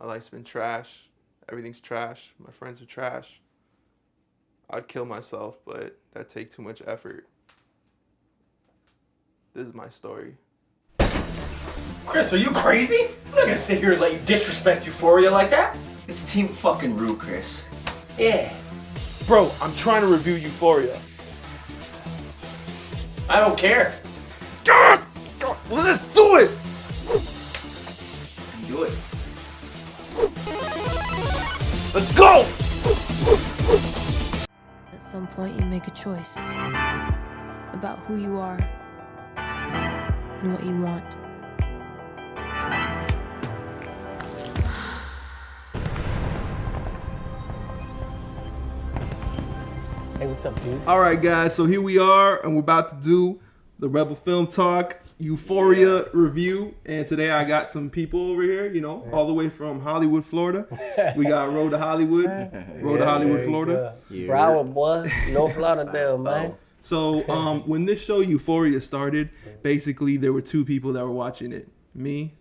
My life's been trash. Everything's trash. My friends are trash. I'd kill myself, but that'd take too much effort. This is my story. Chris, are you crazy? I'm not gonna sit here and let you disrespect Euphoria like that. It's Team fucking Rue, Chris. Yeah. Bro, I'm trying to review Euphoria. I don't care. God, let's do it! Do it. Let's go! At some point, you make a choice about who you are and what you want. Hey, what's up, dude? All right, guys, so here we are, and we're about to do the Rebel Film Talk Euphoria review. And today I got some people over here, all the way from Hollywood, Florida. We got Road to Hollywood, Florida. Yeah. Broward, boy. North Lauderdale, man. So when this show Euphoria started, basically there were two people that were watching it, me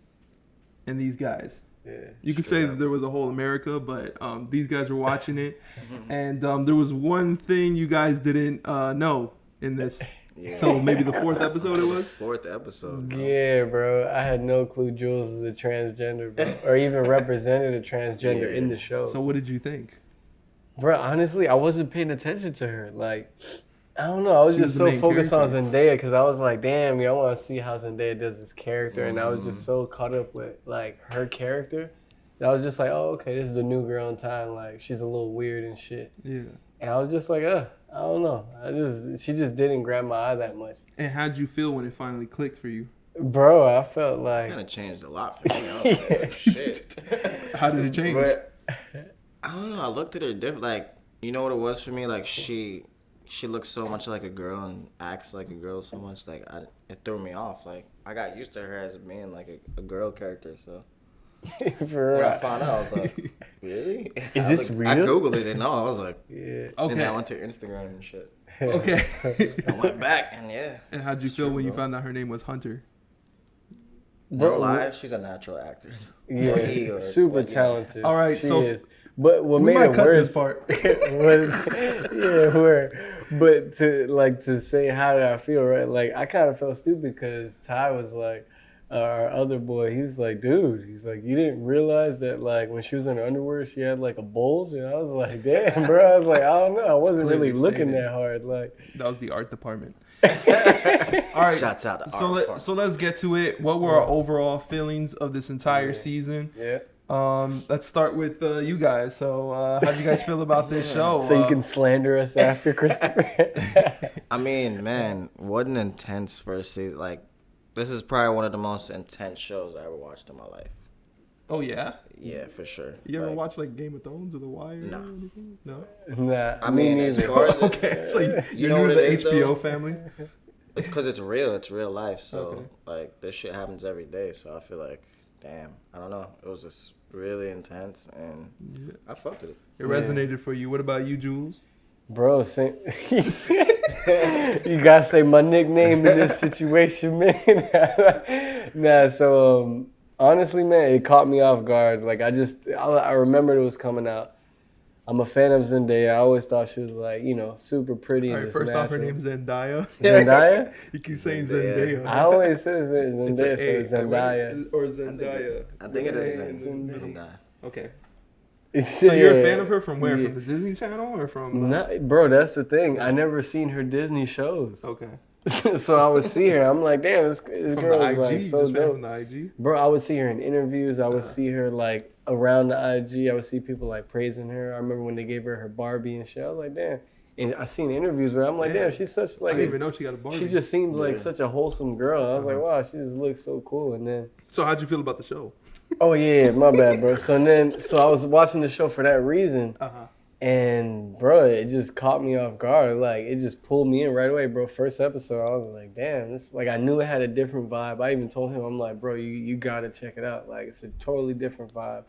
and these guys. Yeah, you could say that there was a whole America, but these guys were watching it. And there was one thing you guys didn't know in this. Yeah. So maybe the fourth episode it was? Fourth episode, bro. Yeah, bro. I had no clue Jules was a transgender, bro. Or even represented a transgender in the show. So what did you think? Bro, honestly, I wasn't paying attention to her. Like, I don't know. I was just so focused on Zendaya because I was like, damn, I want to see how Zendaya does this character. And I was just so caught up with, like, her character that I was just like, oh, okay, this is the new girl in town. Like, she's a little weird and shit. Yeah. And I was just like, I don't know. She just didn't grab my eye that much. And how'd you feel when it finally clicked for you? Bro, I felt like... It kind of changed a lot for me. I was like, shit. How did it change? But, I don't know. I looked at her different. Like, you know what it was for me? Like, she looks so much like a girl and acts like a girl so much. Like, it threw me off. Like, I got used to her as being like a girl character, so... When I found out, I was like, really? Is this real? I Googled it and I was like, yeah. Okay. And then I went to Instagram and shit. Okay. I went back and yeah. And how'd you feel when you found out her name was Hunter? No lie, she's a natural actor. Yeah, super talented. All right, she so is. But what made it cut worse this part. But to say how did I feel, right? Like I kind of felt stupid because Ty was like, our other boy, he was like, dude, he's like, you didn't realize that like when she was in her underwear, she had like a bulge, and I was like, damn, bro. I was like, I don't know, I wasn't really looking that hard. Like that was the art department. All right, shouts out to art department. So let's get to it. What were our overall feelings of this entire season? Yeah. Let's start with you guys. So how'd you guys feel about this show? So you can slander us after, Christopher. I mean, man, what an intense first season. Like, this is probably one of the most intense shows I ever watched in my life. Oh, yeah? Yeah, for sure. You ever watch, like, Game of Thrones or The Wire? No. Or anything? No? Nah, I mean, as far as okay, so you know know the what it is, HBO though? family? It's because it's real. It's real life. So, like, this shit happens every day. So I feel like, damn, I don't know. It was just really intense, and I fucked with it. It resonated for you. What about you, Jules? Bro, you gotta say my nickname in this situation, man. Nah, so honestly, man, it caught me off guard. Like I remembered it was coming out. I'm a fan of Zendaya. I always thought she was like, super pretty. All right, first off, her name's Zendaya. Zendaya? You keep saying Zendaya. I always say Zendaya, so Zendaya. Or Zendaya. I think it is Zendaya. Okay. So you're a fan of her from where? From the Disney Channel or from? Bro, that's the thing. I never seen her Disney shows. Okay. So I would see her. I'm like, damn, this girl is like so dope. From the IG? Bro, I would see her in interviews. I would see her like around the IG. I would see people like praising her. I remember when they gave her Barbie and shit. I was like, damn. And I seen interviews where I'm like, damn, she's such like. I didn't even know she got a Barbie. She just seems like such a wholesome girl. I was like, wow, she just looks so cool. And then. So how'd you feel about the show? Oh yeah, my bad, bro. So I was watching the show for that reason, and bro, it just caught me off guard. Like it just pulled me in right away, bro. First episode, I was like, damn, this like I knew it had a different vibe. I even told him, I'm like, bro, you gotta check it out. Like it's a totally different vibe.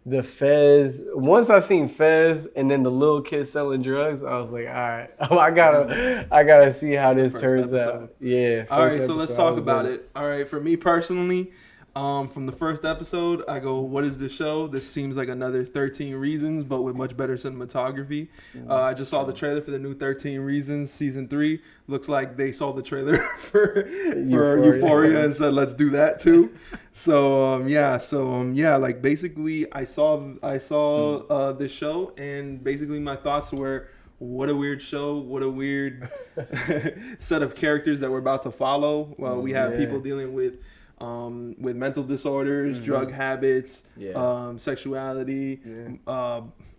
The Fez, once I seen Fez and then the little kid selling drugs, I was like, all right, I gotta see how this turns out. Yeah. All right, so let's talk about it. All right, for me personally. From the first episode, I go, what is this show? This seems like another 13 Reasons, but with much better cinematography. I just saw the trailer for the new 13 Reasons season 3. Looks like they saw the trailer for Euphoria and said, let's do that too. So like basically, I saw this show, and basically my thoughts were, what a weird show. What a weird set of characters that we're about to follow. Well, we have people dealing with mental disorders, drug habits, sexuality,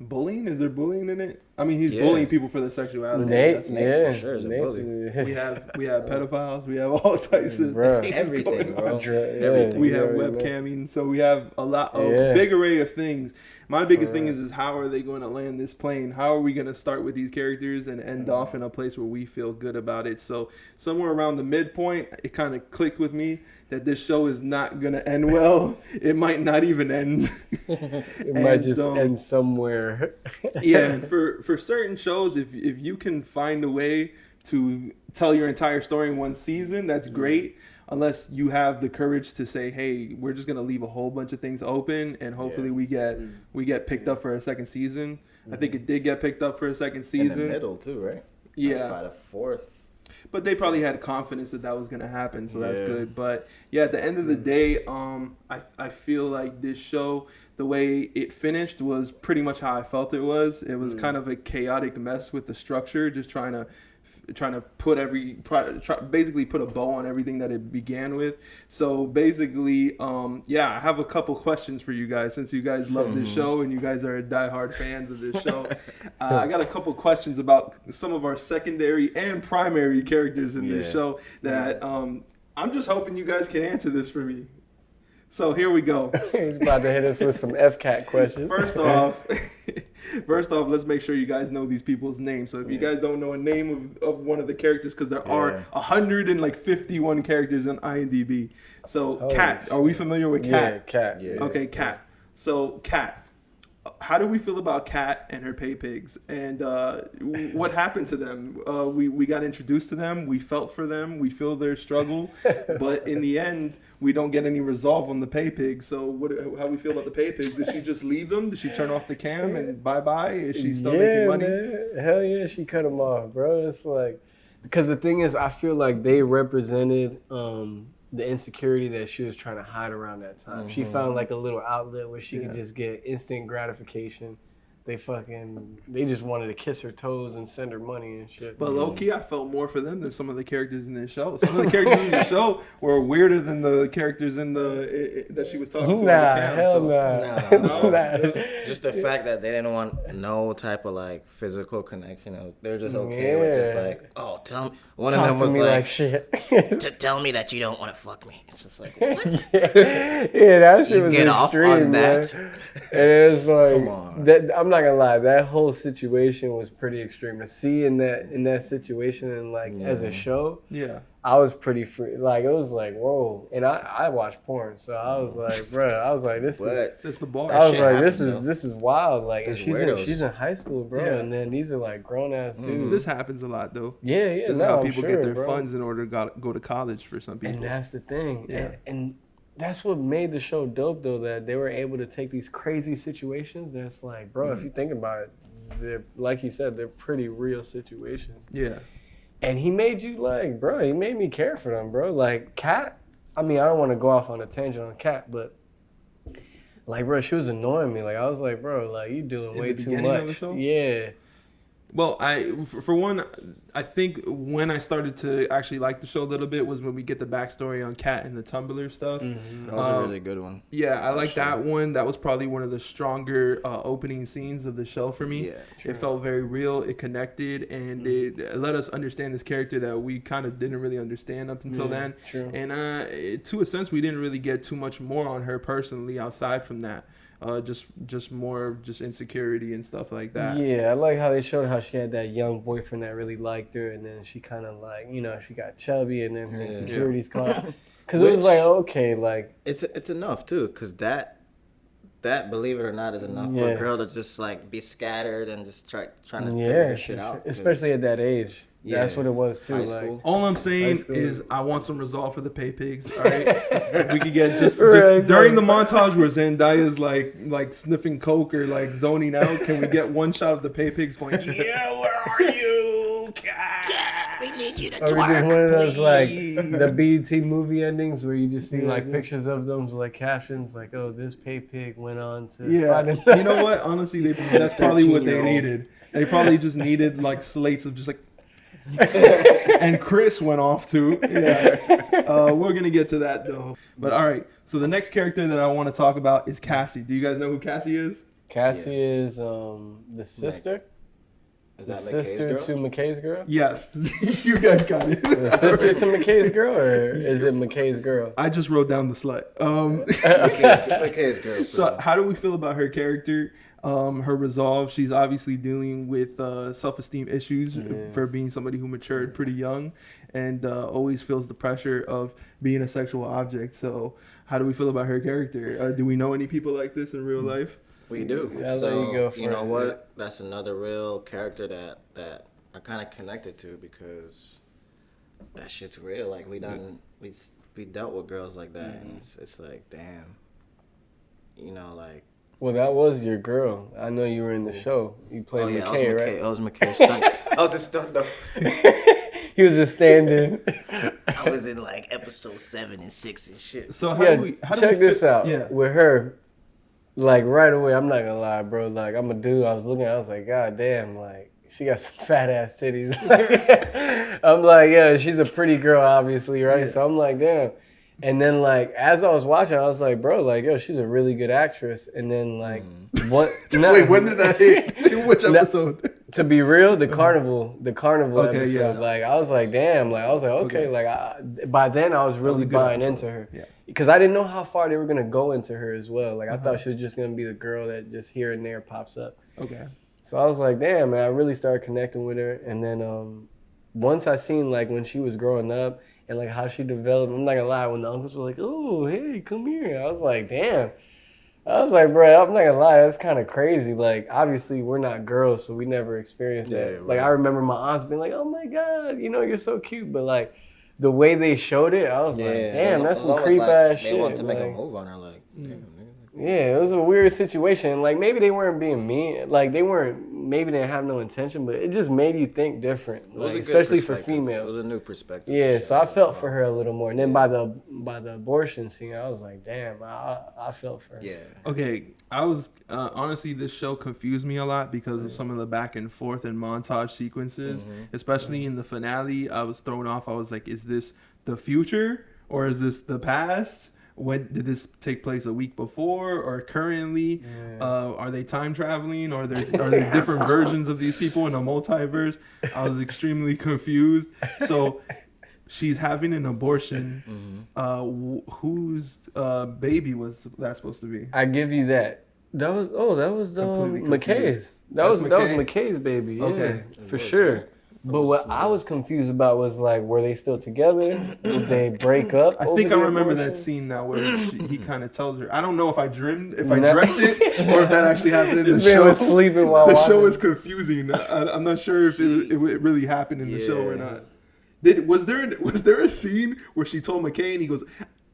bullying. Is there bullying in it? I mean, he's bullying people for their sexuality. Nate, for sure is a bully. We have pedophiles. We have all types of things Everything, going bro. on. Everything. We have webcamming, so we have a big array of things. My biggest thing is how are they going to land this plane? How are we going to start with these characters and end off in a place where we feel good about it? So somewhere around the midpoint, it kind of clicked with me that this show is not going to end well. It might not even end. It might just end somewhere. Yeah, and for certain shows, if you can find a way to tell your entire story in one season, that's great. Unless you have the courage to say, hey, we're just gonna leave a whole bunch of things open, and hopefully we get picked up for a second season. I think it did get picked up for a second season. In the middle too, right? Yeah. By the fourth. But they probably had confidence that was gonna happen, so that's good. But yeah, at the end of the day, I feel like this show, the way it finished was pretty much how I felt it was. It was kind of a chaotic mess with the structure, just trying to put basically put a bow on everything that it began with. So basically, I have a couple questions for you guys, since you guys love this show and you guys are diehard fans of this show. I got a couple questions about some of our secondary and primary characters in this show that I'm just hoping you guys can answer this for me. So here we go. He's about to hit us with some FCAT questions. First off, let's make sure you guys know these people's names. So if you guys don't know a name of one of the characters, because there are 151 characters in IMDb. So Kat, are we familiar with Kat? Yeah, Kat. Yeah. Okay, Kat. So Kat, how do we feel about Kat and her pay pigs? And what happened to them? We got introduced to them. We felt for them. We feel their struggle. But in the end, we don't get any resolve on the pay pigs. So how we feel about the pay pigs? Did she just leave them? Did she turn off the cam and bye-bye? Is she still making money? Man. Hell yeah, she cut them off, bro. It's like, because the thing is, I feel like they represented the insecurity that she was trying to hide around that time. She found like a little outlet where she could just get instant gratification. They just wanted to kiss her toes and send her money and shit. But low-key, I felt more for them than some of the characters in this show. Some of the characters in the show were weirder than the characters in that she was talking to on the cam. Hell No. Just the fact that they didn't want no type of like physical connection. They're just okay with just like, oh, tell me. One of them was like shit. to tell me that you don't want to fuck me. It's just like, what? Yeah, that shit was get extreme, off on that? Man. And it's like, Come on. I'm not gonna lie, that whole situation was pretty extreme. To see in that situation and like as a show, I was pretty free. Like, it was like, whoa. And I watch porn, so I was like, bro, this is That's the bar. I was shit like, happens, this is wild. Like, and There's she's in high school, bro, and then these are like grown ass dudes. This happens a lot, though. Yeah, This is how people get their funds in order to go to college for some people. And that's the thing. Yeah. And that's what made the show dope, though, that they were able to take these crazy situations that's like, bro, if you think about it, they're, like he said, they're pretty real situations. Yeah. And he made you like, bro, he made me care for them, bro. Like, Kat, I mean, I don't want to go off on a tangent on Kat, but like, bro, she was annoying me. Like, I was like, bro, like, you doing way too much. Of the show? Yeah. Well, for one, I think when I started to actually like the show a little bit was when we get the backstory on Kat and the Tumblr stuff. That was a really good one. Yeah, I like that one. That was probably one of the stronger opening scenes of the show for me. Yeah, it felt very real. It connected, and it let us understand this character that we kind of didn't really understand up until then. True. And to a sense, we didn't really get too much more on her personally outside from that. Just more just insecurity and stuff like that. Yeah, I like how they showed how she had that young boyfriend that really liked her, and then she kind of like, you know, she got chubby, and then her insecurities caught. Because it was like, okay, like it's enough too, because that believe it or not is enough for a girl to just like be scattered and just trying to figure her shit out. Especially at that age. That's what it was too. High Like, school. All I'm saying High school. is I want some resolve for the pay pigs. All right, if we could get just Right, during the right. montage where Zendaya's like sniffing coke or like zoning out, can we get one shot of the pay pigs going? Yeah, where are you? We need you to or we did one of those like please. the BET movie endings where you just see like pictures of them with like captions like, "Oh, this pay pig went on to Yeah, find another-" you know what? Honestly, that's probably what they 13-year-old. needed. They probably just needed like slates of just like. And Chris went off too. Yeah, we're gonna get to that though. But all right, so the next character that I want to talk about is Cassie. Do you guys know who Cassie is? Cassie is the sister. Is The that McKay's sister girl? to McKay's girl? Yes, you guys got it. The sister to McKay's girl, or is it McKay's girl? I just wrote down the slut. McKay's girl. So how do we feel about her character? Her resolve. She's obviously dealing with self-esteem issues for being somebody who matured pretty young and always feels the pressure of being a sexual object. So how do we feel about her character? Do we know any people like this in real life? We do. Yeah, so there you go for you know it. what? That's another real character that I kind of connected to because that shit's real. Like we dealt with girls like that, and it's like damn. You know, like. Well, that was your girl. I know you were in the show. You played I was McKay, right? I was McKay stunt. I was a stunt double. He was a stand-in. I was in like episode 7 and 6 and shit. So how Yeah, do we check this out. Yeah. With her, like right away, I'm not gonna lie, bro. Like I'm a dude. I was looking, I was like, God damn, like she got some fat ass titties. I'm like, yeah, she's a pretty girl, obviously, right? So I'm like, damn. And then like as I was watching, I was like, bro, like yo, she's a really good actress. And then like what? No, Wait, when did that hit? In which episode? to be real, the carnival Okay, episode, yeah. like I was like, damn, like I was like, okay, like by then I was really a good buying episode. into her, Yeah. because I didn't know how far they were gonna go into her as well. Like I thought she was just gonna be the girl that just here and there pops up. Okay. So I was like, damn, man, I really started connecting with her. And then once I seen like when she was growing up and like how she developed, I'm not gonna lie, when the uncles were like, oh, hey, come here, I was like, damn. I was like, bro, I'm not gonna lie, that's kind of crazy. Like, obviously, we're not girls, so we never experienced that. Yeah, Like, right. I remember my aunts being like, oh my God, you know, you're so cute. But like, the way they showed it, I was like, damn, that's It's some almost creep like ass they shit. want to make a Like, move on her, like, damn, nigga. yeah, it was a weird situation. Like maybe they weren't being mean. Like maybe they didn't have no intention, but it just made you think different. It was Like a good especially for perspective. It females. was a new perspective. Yeah, so I felt for her a little more. And then by the abortion scene, I was like, damn, I felt for her. Yeah. Okay, I was honestly, this show confused me a lot because of some of the back and forth and montage sequences, especially in the finale. I was thrown off. I was like, is this the future or is this the past? When did this take place? A week before or currently? Are they time traveling? Or are there different versions of these people in a multiverse? I was extremely confused. So she's having an abortion. Whose baby was that supposed to be? I give you that. That was Completely McKay's. confused. That was McKay? McKay's baby. Yeah, Okay. for sure. But what I was confused about was like, were they still together? Did they break up? I over think I the remember abortion? that scene now where he kind of tells her. I don't know if I dreamt it or if that actually happened in the This man show. was sleeping while The watching. show is confusing. I'm not sure if it really happened in the show or not. Was there a scene where she told McKay and he goes,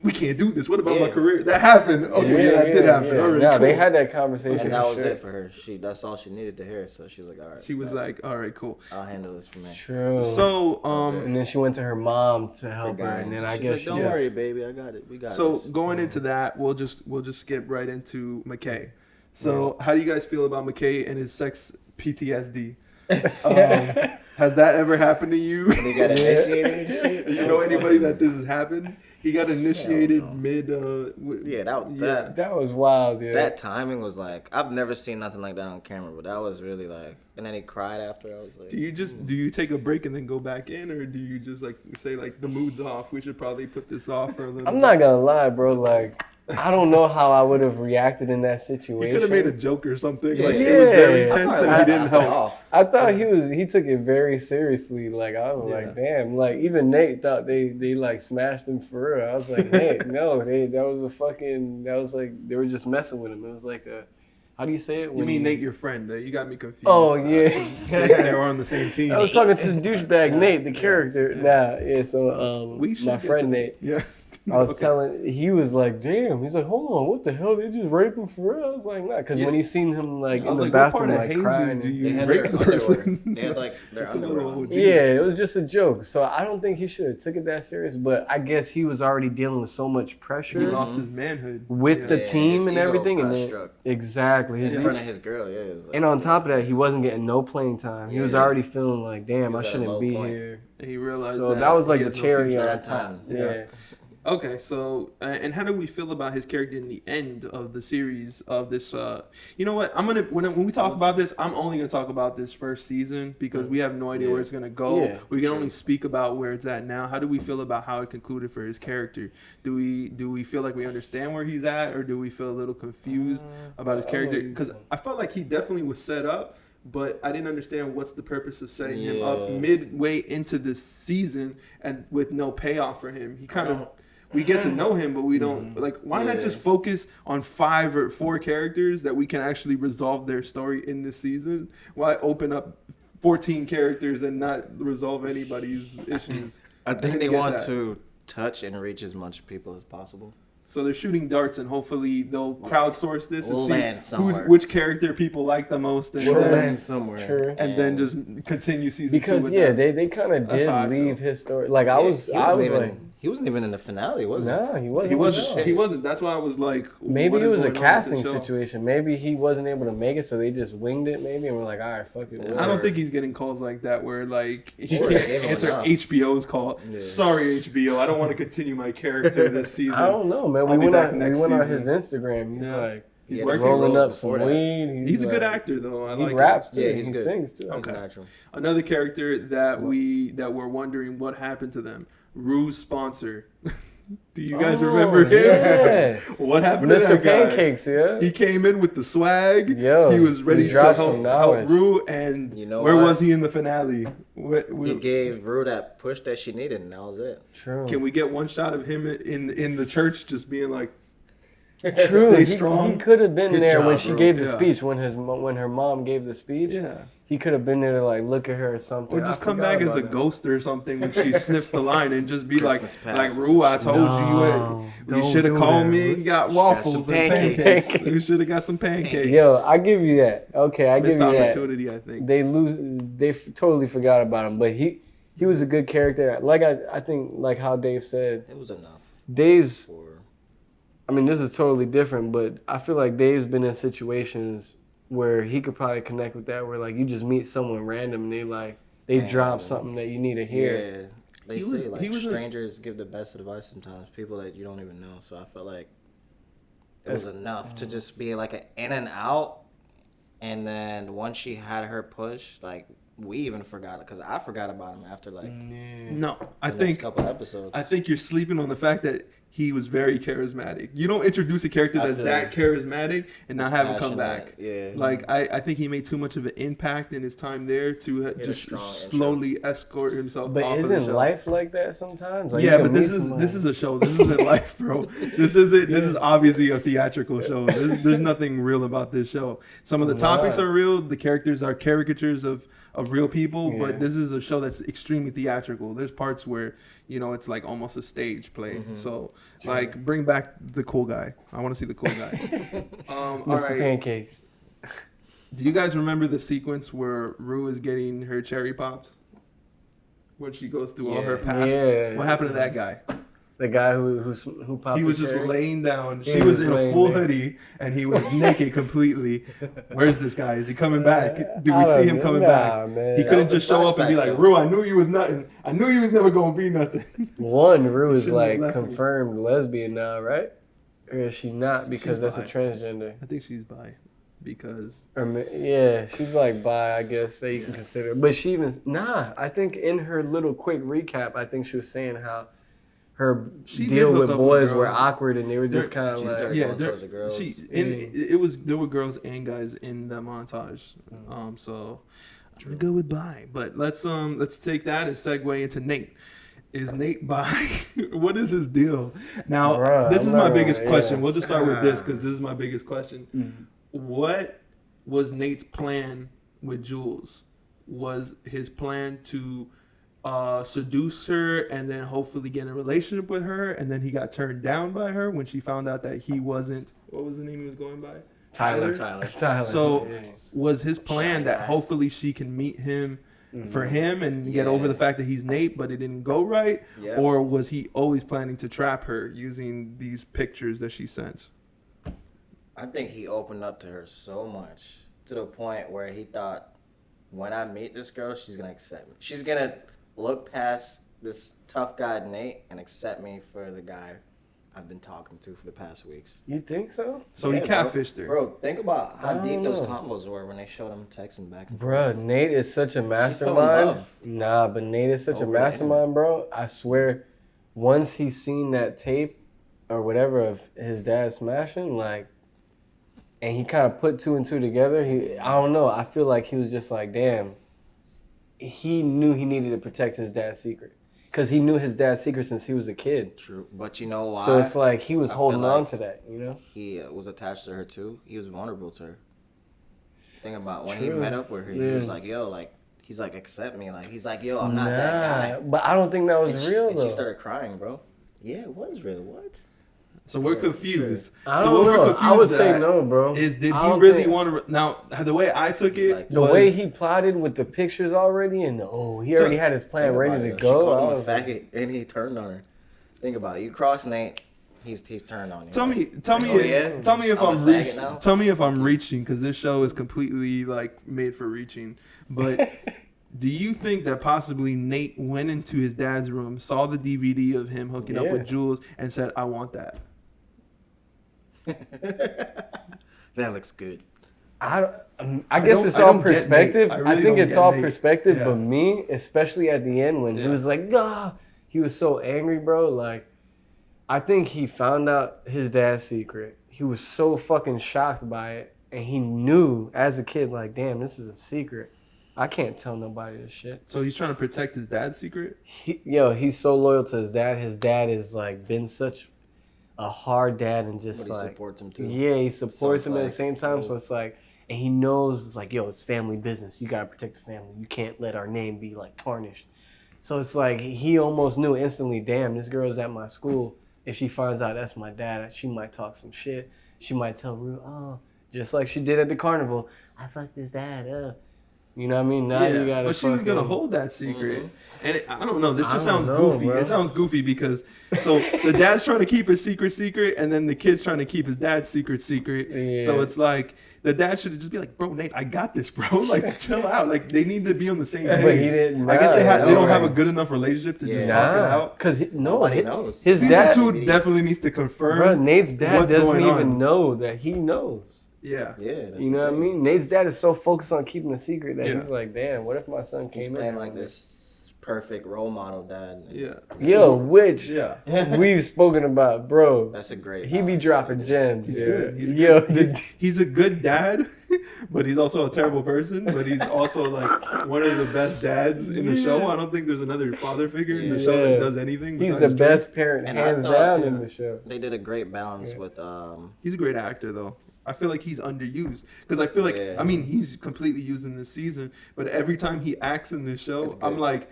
"We can't do this. What about my career?" That happened. Okay, yeah, that did happen. All right, No, cool. they had that conversation. And that for was sure. it for her. That's all she needed to hear. So she was like, all right. She was like, "All right, cool." I'll handle this from there. True. So, And then she went to her mom to help her, and then I She's guess like, don't worry, baby, I got it. We got So this. going into that, we'll just skip right into McKay. So how do you guys feel about McKay and his sex PTSD? Has that ever happened to you? They got initiated and shit. Do you know anybody that this has happened? He got initiated no. mid. Yeah, that that was wild, dude. that timing was like, I've never seen nothing like that on camera, but that was really like, and then he cried after. I was like, Do you take a break and then go back in, or do you just like say like the mood's off? We should probably put this off for a little. I'm not gonna lie, bro. Like, I don't know how I would have reacted in that situation. He could have made a joke or something. Like Yeah. it was very I tense probably and he didn't laughed it help. off. I thought he took it very seriously. Like I was like, damn. Like even Nate thought they like smashed him for real. I was like, Nate, no, that was like they were just messing with him. It was like How do you say it? You mean Nate, your friend? You got me confused. Oh, yeah. They were on the same team. I was talking to the douchebag Nate, the character. So We should my get friend to- Nate. Yeah. I was telling, he was like, damn. He's like, hold on, what the hell? They just raped him for real? I was like, nah. Because when he seen him like I in was the like, what part bathroom, of like hazing crying. do They you had rape their the underwear. person? They had like their That's a underwear little on. OG. Yeah, it was just a joke. So I don't think he should have took it that serious. But I guess he was already dealing with so much pressure. He lost his manhood with the Yeah, team his and ego everything, and got then struck. exactly, In front of his girl, yeah. It was like, and on top of that, he wasn't getting no playing time. He was Yeah. already feeling like, damn, He I was at a shouldn't low be point. here. And he realized So that was like he the has no cherry future. on top. Yeah. Okay, so and how do we feel about his character in the end of the series of this? You know what? I'm gonna when we talk about this, I'm only gonna talk about this first season because we have no idea where it's gonna go. Yeah, we can only speak about where it's at now. How do we feel about how it concluded for his character? Do we feel like we understand where he's at, or do we feel a little confused about his character? Because I felt like he definitely was set up. But I didn't understand what's the purpose of setting him up midway into this season and with no payoff for him. He kind of, we get to know him, but we don't, like, why not just focus on 5 or 4 characters that we can actually resolve their story in this season? Why open up 14 characters and not resolve anybody's issues? I think they get want that. to touch and reach as much people as possible. So they're shooting darts, and hopefully they'll crowdsource this and We'll see land somewhere. which character people like the most, and, We'll then, land somewhere. True. and then just continue season 2 Because with yeah, that. they kind of That's did how I leave feel. his story. Like I was like, He wasn't even in the finale, was he? nah, he wasn't. He wasn't. No. He wasn't. That's why I was like, Maybe what it is was a going on with the casting show? situation. Maybe he wasn't able to make it, so they just winged it. Maybe and we're like, all right, fuck it. I don't think he's getting calls like that where like he Sure, can't they gave him answer enough. HBO's call. Yeah. Sorry, HBO, I don't want to continue my character this season. I don't know, man. I'll We be went back on next his season. Instagram. He's Yeah. like He's Yeah, working. rolling roles up some before that. weed. He's a good like- actor though. I He like him. raps too. Yeah, and he's he good. sings too. He's natural. Another character that we're wondering what happened to them. Rue's sponsor. Do you guys Oh, remember him? yeah. What happened to Mr. that guy? Pancakes, yeah. He came in with the swag. Yo, he was ready he to dropped help some knowledge. Rue. And You know where what? was he in the finale? He gave Rue that push that she needed, and that was it. True. Can we get one shot of him in the church just being like, True. stay He strong? could have been Good there when job, she bro. gave the Yeah. speech. When her mom gave the speech. Yeah. He could have been there to like look at her or something. Or just I come forgot back as about a that. ghost or something when she sniffs the line and just be like, Christmas past or Rue, I some told No, you don't should have do called that, me Rue. and got waffles and some pancakes. pancakes. We should have got some pancakes. Yo, I give you that. Okay, I give Missed you that. opportunity, I think. They totally forgot about him, but he was a good character. Like I think like how Dave said, It was enough. Dave's. For I mean, this is totally different, but I feel like Dave's been in situations where he could probably connect with that, where like you just meet someone random and they drop something that you need to hear. yeah, they He say was- like he was a- strangers give the best advice sometimes. People that you don't even know. So I felt like it was enough to just be like an in and out, and then once she had her push, like we even forgot it because I forgot about him after like No, I the next think couple episodes. I think you're sleeping on the fact that he was very charismatic. You don't introduce a character I that's feel that charismatic and not Just have him come passionate, back. yeah. Like I think he made too much of an impact in his time there to just strong intro. slowly escort himself But off of the isn't show. life like that sometimes? Like, you Yeah, can but this meet is someone- this is a show. This isn't life, bro. This isn't. This is obviously a theatrical show. There's nothing real about this show. Some of the topics Nah. are real. The characters are caricatures of real people. Yeah. But this is a show that's extremely theatrical. There's parts where it's like almost a stage play. Mm-hmm. So like bring back the cool guy. I want to see the cool guy. All Mr. right. Pancakes. Do you guys remember the sequence where Rue is getting her cherry popped? When she goes through all her past. Yeah. What happened to that guy? The guy who popped. He the was just cherry. laying down. He She was was in a laying full there. hoodie, and he was naked completely. Where's this guy? Is he coming back? Do we I don't see him know. coming Nah, back? man. He That couldn't was just show up and be flashbacks, like, though. "Rue, I knew you was nothing. I knew you was never gonna be nothing." One, Rue is Shouldn't have like left me. confirmed lesbian now, right? Or is she not because She's that's bi. a transgender? I think she's bi, because Yeah, she's like bi, I guess that you can consider. But she even I think in her little quick recap, I think she was saying how her She deal did hook with up boys with were girls. awkward and they were just They're- kind of she's like started- yeah, going towards the girls. there were girls and guys in that montage. So I'm gonna go with bi, but let's take that and segue into Nate. Is Nate bi? What is his deal? Now, Bruh, this I'm is not my gonna- biggest question. yeah. We'll just start with this because this is my biggest question. what was Nate's plan with Jules? Was his plan to seduce her and then hopefully get in a relationship with her, and then he got turned down by her when she found out that he wasn't, what was the name he was going by? Tyler. So was his plan that hopefully she can meet him for him and get over the fact that he's Nate, but it didn't go right? Yeah. Or was he always planning to trap her using these pictures that she sent? I think he opened up to her so much to the point where he thought, when I meet this girl, she's going to accept me. She's going to look past this tough guy Nate and accept me for the guy I've been talking to for the past weeks. You think so? So he catfished her. Bro, think about how deep those know. combos were when they showed him texting back and Bruh, forth. Nate is such a fell in mastermind. love. Nah, but Nate is such a Over mastermind, bro. I swear, once he seen that tape or whatever of his dad smashing, like, and he kind of put 2 and 2 together, I don't know. I feel like he was just like, damn. He knew he needed to protect his dad's secret. Because he knew his dad's secret since he was a kid. True. But you know why? So it's like he was I holding feel on like to that, you know? He was attached to her too. He was vulnerable to her. Think about when he True. met up with her. He Yeah. was like, yo, like, he's like, accept me. Like, he's like, yo, I'm not that guy. But I don't think that was And real, and though. she started crying, bro. Yeah, it was real. What? So we're confused. I So don't what we're know. I would confused say at no, bro. Is did I he don't really think- want to? Now, the way I took it, Like, The was, way he plotted with the pictures already, and he already had his plan Think ready about to it. She go. called I him a was like, faggot, and he turned on her. Think about it. You cross Nate, he's turned on you. tell me, Oh, yeah? tell me if I'm a I'm faggot now? tell me if I'm reaching, because this show is completely like made for reaching. But do you think that possibly Nate went into his dad's room, saw the DVD of him hooking up Yeah. with Jules, and said, "I want that"? That looks good. I I guess don't- it's I all don't get Nate. perspective. I I, really think don't it's get all Nate. perspective, Yeah. but me, especially at the end when he Yeah. was like, "Ah," he was so angry, bro. Like, I think he found out his dad's secret. He was so fucking shocked by it, and he knew as a kid, like, damn, this is a secret. I can't tell nobody this shit. So he's trying to protect his dad's secret. He's so loyal to his dad. His dad is like been such a hard dad and just But he like supports him too. Yeah, he supports So him it's at the like, same time. So oh. it's like, and he knows it's like, yo, it's family business. You gotta protect the family. You can't let our name be like tarnished. So it's like he almost knew instantly. Damn, this girl's at my school. If she finds out that's my dad, she might talk some shit. She might tell Rue, oh, just like she did at the carnival. I fucked his dad. You know what I mean? Now you gotta. but she was gonna fucking- hold that secret, and I don't know. This I just don't sounds know, goofy. bro. It sounds goofy because so the dad's trying to keep his secret, and then the kid's trying to keep his dad's secret. So Yeah. it's like the dad should just be like, "Bro, Nate, I got this, bro. Like, chill out. Like, they need to be on the same page." But he didn't. I guess they don't have a Right. good enough relationship to just Yeah. talk it out. Cause Nobody knows. his Season dad, 2 definitely needs to confirm. bro, Nate's dad what's doesn't going even on. know that he knows. Yeah. Yeah. that's You know the what I thing. mean? Nate's dad is so focused on keeping a secret that Yeah. he's like, damn, what if my son He's came in? playing here like with this perfect role model dad. Yeah. Yo, which Yeah. we've spoken about, bro. That's a great. He be balance. dropping gems. He's yeah. good. He's Yo, good. He's a good dad, but he's also a terrible person. But he's also like one of the best dads in the show. I don't think there's another father figure in the show Yeah. that does anything. he's besides the drink. best parent, And I hands thought, down, yeah. in the show. They did a great balance Yeah. with He's a great actor, though. I feel like he's underused because I feel like Yeah. I mean he's completely used in this season, but every time he acts in this show, It's good. I'm like,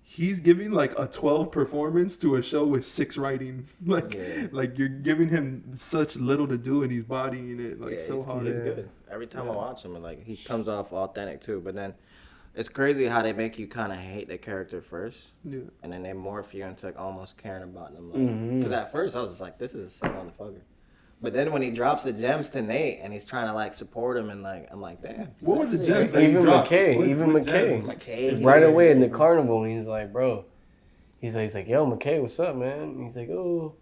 he's giving like a 12 performance to a show with 6 writing. Like, Yeah. like you're giving him such little to do, and he's bodying it like so he's, hard. He's Yeah. good. Every time I watch him, like he comes off authentic too. But then it's crazy how they make you kind of hate the character first, Yeah. and then they morph you into like almost caring about them. Because at first I was just like, this is a sick motherfucker. But then when he drops the gems to Nate and he's trying to like support him and like I'm like, damn. What were the he's gems that actually he Even dropped? McKay, What- even what McKay. gem? McKay. Right away in the carnival, he's like, bro, he's like, yo, McKay, what's up, man? He's like, oh,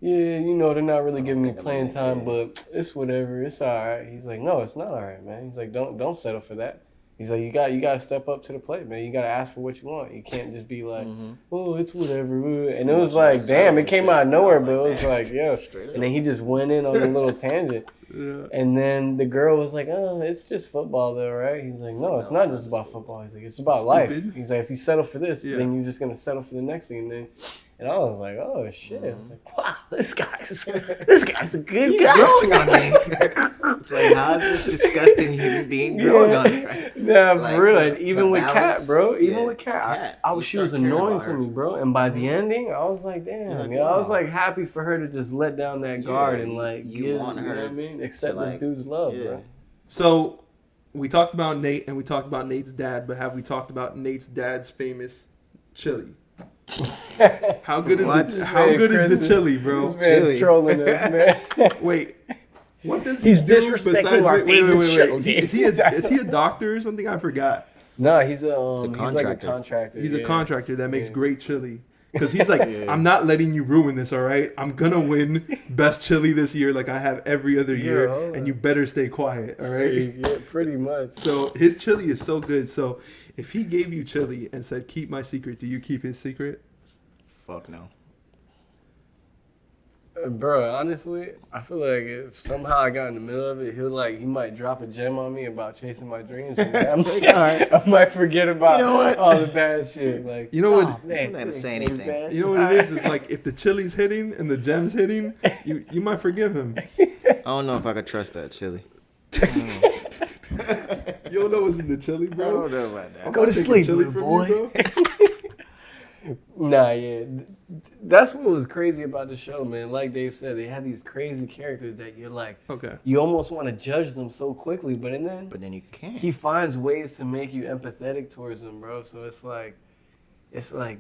yeah, you know, they're not really giving me think I'm playing like, time, yeah. but it's whatever, it's all right. He's like, no, it's not all right, man. He's like, don't settle for that. He's like, you got to step up to the plate, man. You got to ask for what you want. You can't just be like, oh, it's whatever. And it was like, damn, it came out of nowhere, but it was like, yo. Straight up. And then he just went in on a little tangent. Yeah. And then the girl was like, oh, it's just football though, right? He's like, no, it's not just about football. He's like, it's about life. Stupid. He's like, if you settle for this, Yeah. then you're just going to settle for the next thing. And I was like, oh shit. I was like, wow, this guy's a good guy. Growing on me. It's like, how is this disgusting human being growing on me? Right? Nah, Like, for real. And even with balance, Kat, bro. Even yeah, with Kat. you She was start caring annoying about to her. me, bro. And by the ending, I was like, damn. You're like, I was wow. like happy for her to just let down that guard and like you give, want you know her what I mean? to, Accept like, this dude's love, yeah. bro. So we talked about Nate and we talked about Nate's dad, but have we talked about Nate's dad's famous chili? How good is the chili, bro? This man's trolling us, man. Wait, what does He's he do disrespecting besides? our favorite show, Is he a doctor or something? I forgot. No, he's a he's like a contractor. contractor. He's a contractor that makes Yeah. great chili. Because he's like, I'm not letting you ruin this, all right? I'm going to win best chili this year like I have every other year, hold and on. you better stay quiet, all right? Yeah, pretty much. So his chili is so good. So if he gave you chili and said, keep my secret, do you keep his secret? Fuck no. Bro, honestly, I feel like if somehow I got in the middle of it, he might drop a gem on me about chasing my dreams. And I'm like, all right, I might forget about You know what? all the bad shit. Like, You know what? oh, man, I'm not gonna say this is anything. bad. You know what it is? It's like if the chili's hitting and the gem's hitting, you might forgive him. I don't know if I could trust that chili. You don't know what's in the chili, I bro? don't know about that. Go to Taking sleep, chili little from you, boy. bro? Nah, yeah. That's what was crazy about the show, man. Like Dave said, they had these crazy characters that you're like, Okay. you almost want to judge them so quickly, but then you can't. he finds ways to make you empathetic towards them, bro. So it's like,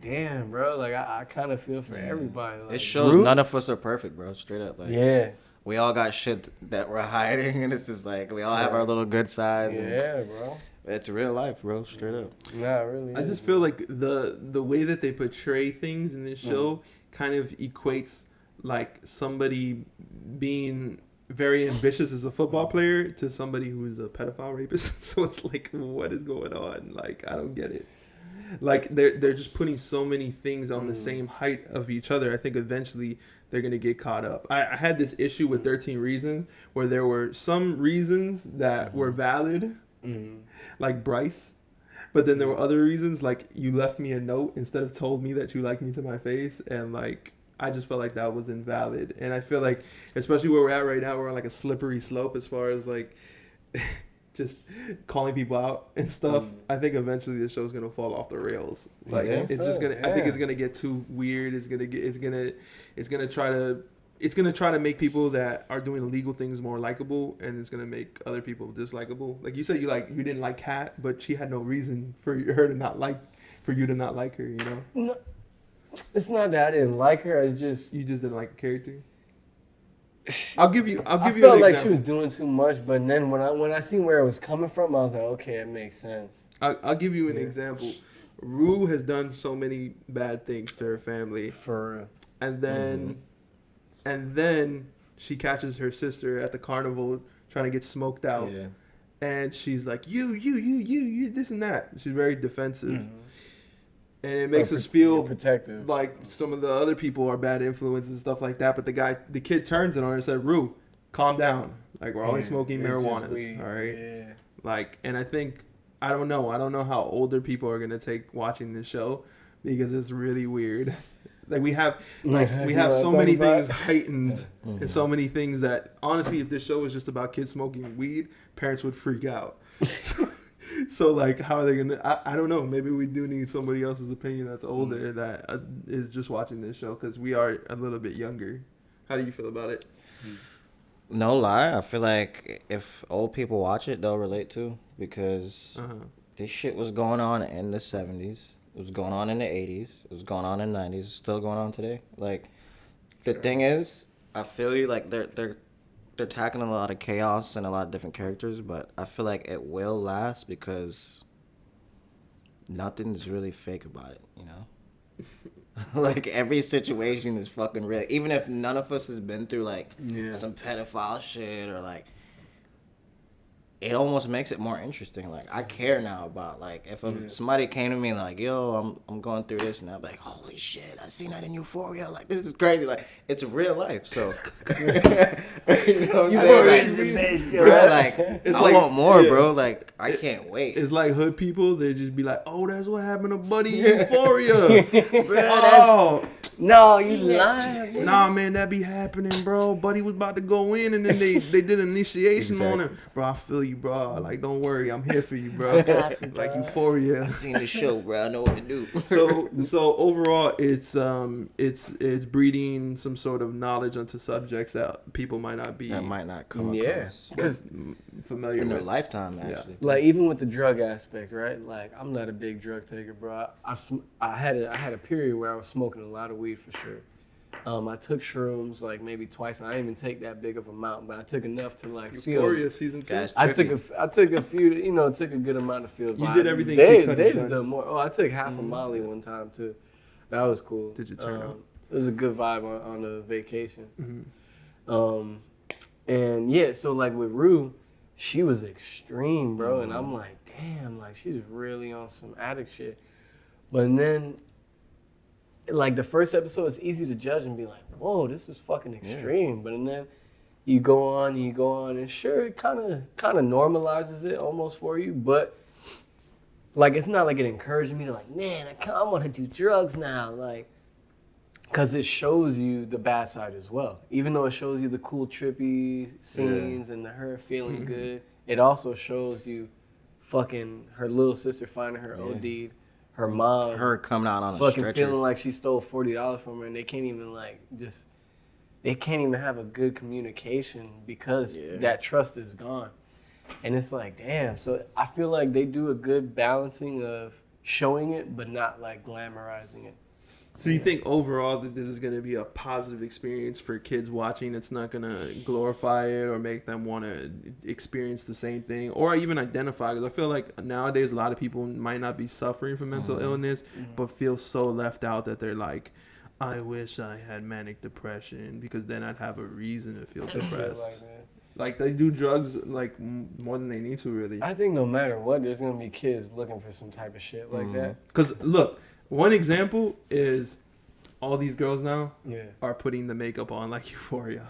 damn, bro. Like I kind of feel for everybody. Like, It shows Groot- none of us are perfect, bro. Straight up, like Yeah, we all got shit that we're hiding, and it's just like we all have our little good sides. and yeah, bro. it's real life, bro. Straight up. Nah, really. I just feel like the way that they portray things in this show kind of equates like somebody being very ambitious as a football player to somebody who's a pedophile rapist. So it's like, what is going on? Like, I don't get it. Like they're just putting so many things on the same height of each other. I think eventually they're gonna get caught up. I had this issue with 13 Reasons where there were some reasons that were valid, like Bryce, but then there were other reasons like you left me a note instead of told me that you liked me to my face, and like I just felt like that was invalid. And I feel like, especially where we're at right now, we're on like a slippery slope as far as like just calling people out and stuff. I think eventually the show's gonna fall off the rails. Like think it's so? just gonna. I think Yeah. it's gonna get too weird. It's gonna try to make people that are doing illegal things more likable, and it's gonna make other people dislikable. Like you said, you didn't like Kat, but she had no reason for you to not like her. You know, No, it's not that I didn't like her. It's just you just didn't like the character. I'll give you I an felt like she example. was doing too much. But then when I seen where it was coming from, I was like, okay, it makes sense. I'll give you an example. Rue has done so many bad things to her family, For real. and then she catches her sister at the carnival trying to get smoked out, Yeah. and she's like, you, this and that. She's very defensive, and it makes us feel protective. like some of the other people are bad influences and stuff like that. But the kid turns it on her and said, Rue, calm down. Like, we're only smoking It's just marijuana, weed. all right? Yeah. Like, and I think, I don't know how older people are gonna take watching this show, because it's really weird. Like we have You know so what I'm many talking things about? heightened, and so many things that honestly, if this show was just about kids smoking weed, parents would freak out. So like, how are they gonna? I don't know. Maybe we do need somebody else's opinion that's older that is just watching this show, because we are a little bit younger. How do you feel about it? No lie, I feel like if old people watch it, they'll relate to, because this shit was going on in the 70s. It was going on in the 80s. It was going on in the 90s. It's still going on today. Like, the thing is, I feel you, like, they're tackling a lot of chaos and a lot of different characters, but I feel like it will last because nothing's really fake about it, you know? Like, every situation is fucking real. Even if none of us has been through, like, some pedophile shit or, like, it almost makes it more interesting. Like I care now about like if somebody came to me like, yo, I'm going through this, and I'm like, holy shit, I seen that in Euphoria. Like this is crazy. Like it's real life. So you know what I'm saying? Like, It's I like- want more, yeah. bro. Like I can't wait. It's like hood people. They just be like, "Oh, that's what happened to Buddy in Euphoria." Oh, No, you lying. nah, man, that be happening, bro. Buddy was about to go in, and then they did initiation on him, bro. I feel you, bro. Like, don't worry, I'm here for you, bro. Like Euphoria. I seen the show, bro. I know what to do. So overall, it's breeding some sort of knowledge onto subjects that people might not be that might not come Yeah, across because familiar in their with. lifetime, actually. like even with the drug aspect, right? Like I'm not a big drug taker, bro. I had a period where I was smoking a lot of weed for sure. I took shrooms like maybe twice. And I didn't even take that big of an amount, but I took enough to like feel. Euphoria season 2. Guys, I took a few, you know, took a good amount of feel. You did everything They Kid Cudi's they done. done more. Oh, I took half a Molly one time too. That was cool. Did you turn up? It was a good vibe on the vacation. Mm-hmm. And yeah, so like with Rue, she was extreme, bro, and I'm like, damn, like she's really on some addict shit. But then, like the first episode, it's easy to judge and be like, whoa, this is fucking extreme. But then you go on, and sure, it kind of normalizes it almost for you, but like it's not like it encouraged me to like, man, I want to do drugs now, like. Because it shows you the bad side as well. Even though it shows you the cool, trippy scenes and her feeling good, it also shows you fucking her little sister finding her OD'd, her mom, Her coming out on a fucking stretcher. feeling like she stole $40 from her, and they can't even they can't even have a good communication because that trust is gone. And it's like, damn. So I feel like they do a good balancing of showing it, but not like glamorizing it. So you think overall that this is going to be a positive experience for kids watching? It's not going to glorify it or make them want to experience the same thing or even identify? Because I feel like nowadays a lot of people might not be suffering from mental illness, but feel so left out that they're like, I wish I had manic depression because then I'd have a reason to feel depressed. Like they do drugs like more than they need to, really. I think no matter what, there's gonna be kids looking for some type of shit like that. Because look, one example is all these girls now are putting the makeup on like Euphoria.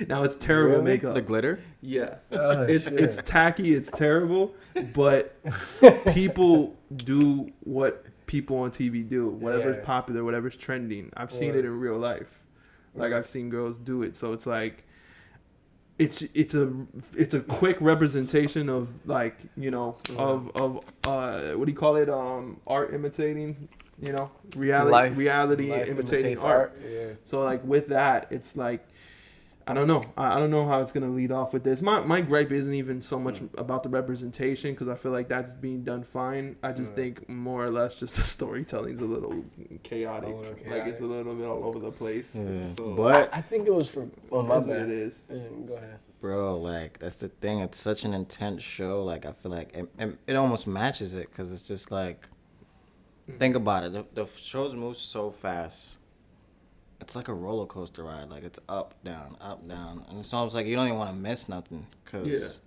Now it's terrible Really? makeup. The glitter? Yeah, Oh, it's shit. tacky, it's terrible, but people do what people on TV do. Whatever's Yeah. popular, whatever's trending. I've seen it in real life. Like I've seen girls do it. So it's like it's a quick representation of like, you know, of what do you call it? Art imitating, you know, reality Life imitating imitates art. Yeah. So like with that, it's like I don't know. I don't know how it's gonna lead off with this. My gripe isn't even so much about the representation because I feel like that's being done fine. I just think more or less just the storytelling's a little chaotic. Like it's a little bit all over the place. Yeah. So But I think it was for. Oh my that's what bad. it is. Yeah, go ahead. bro, like that's the thing. It's such an intense show. Like I feel like it almost matches it because it's just like, think about it. The shows move so fast. It's like a roller coaster ride. Like it's up, down, and it's almost like you don't even want to miss nothing because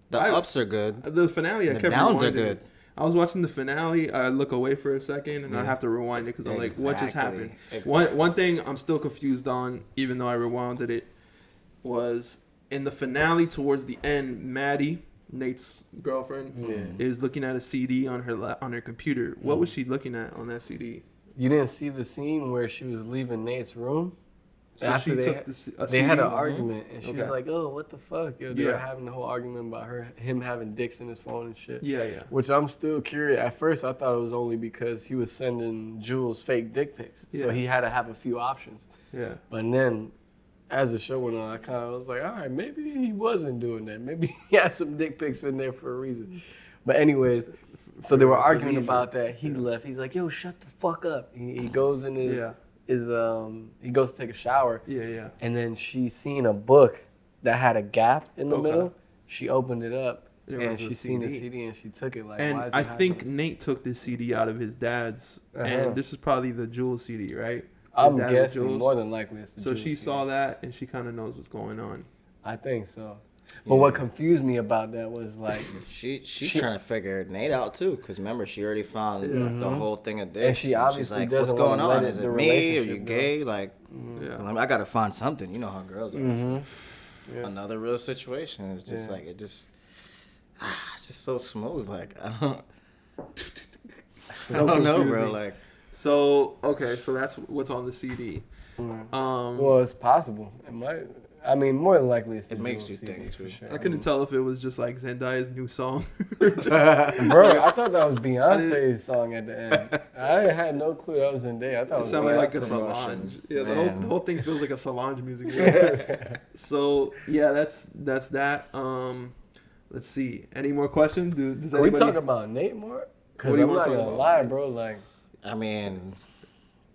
the ups are good. The finale, I The kept downs are rewinding good. it. I was watching the finale. I look away for a second, and I have to rewind it because I'm like, what just happened? Exactly. One thing I'm still confused on, even though I rewinded it, was in the finale towards the end. Maddie, Nate's girlfriend, is looking at a CD on her computer. What was she looking at on that CD? You didn't see the scene where she was leaving Nate's room? So After she took a they CD? had an argument, and she was Okay. like, "Oh, what the fuck?" Yo, they were having the whole argument about him having dicks in his phone and shit. Yeah. Which I'm still curious. At first, I thought it was only because he was sending Jules fake dick pics, so he had to have a few options. Yeah. But then, as the show went on, I kind of was like, all right, maybe he wasn't doing that. Maybe he had some dick pics in there for a reason. But anyways, so they were arguing about that. He left. He's like, yo, shut the fuck up. He goes in his he goes to take a shower. Yeah. And then she seen a book that had a gap in the middle. She opened it up and she seen the CD and she took it. Like, And why is I it think happening? Nate took this CD out of his dad's, and this is probably the Jules CD, right? I'm His dad with guessing Jules. more than likely it's the So Jules she CD. saw that, and she kind of knows what's going on. I think so. But what confused me about that was like she's trying to figure Nate out too, because remember she already found the whole thing of this, and she obviously she's like, doesn't what's going wanna let on? it- Is the it me? Are you relationship go. gay? Like, I gotta find something. You know how girls are. So. Another real situation. It's just like it's just so smooth. Like I don't know, bro. Like So okay, so that's what's on the CD. well, it's possible. It might. I mean, more than likely, it's the makes Jules you CD think, for too. sure. I couldn't tell if it was just like Zendaya's new song. Bro, I thought that was Beyonce's song at the end. I had no clue that was Zendaya. I thought it It was sounded like a Beyonce. Solange. Yeah, the Man. whole thing feels like a Solange music video. So yeah, that's that. Let's see. Any more questions? Does Can we anybody? talk about Nate more? What Because do you I'm wanna not talk gonna about? lie, bro. Like I mean,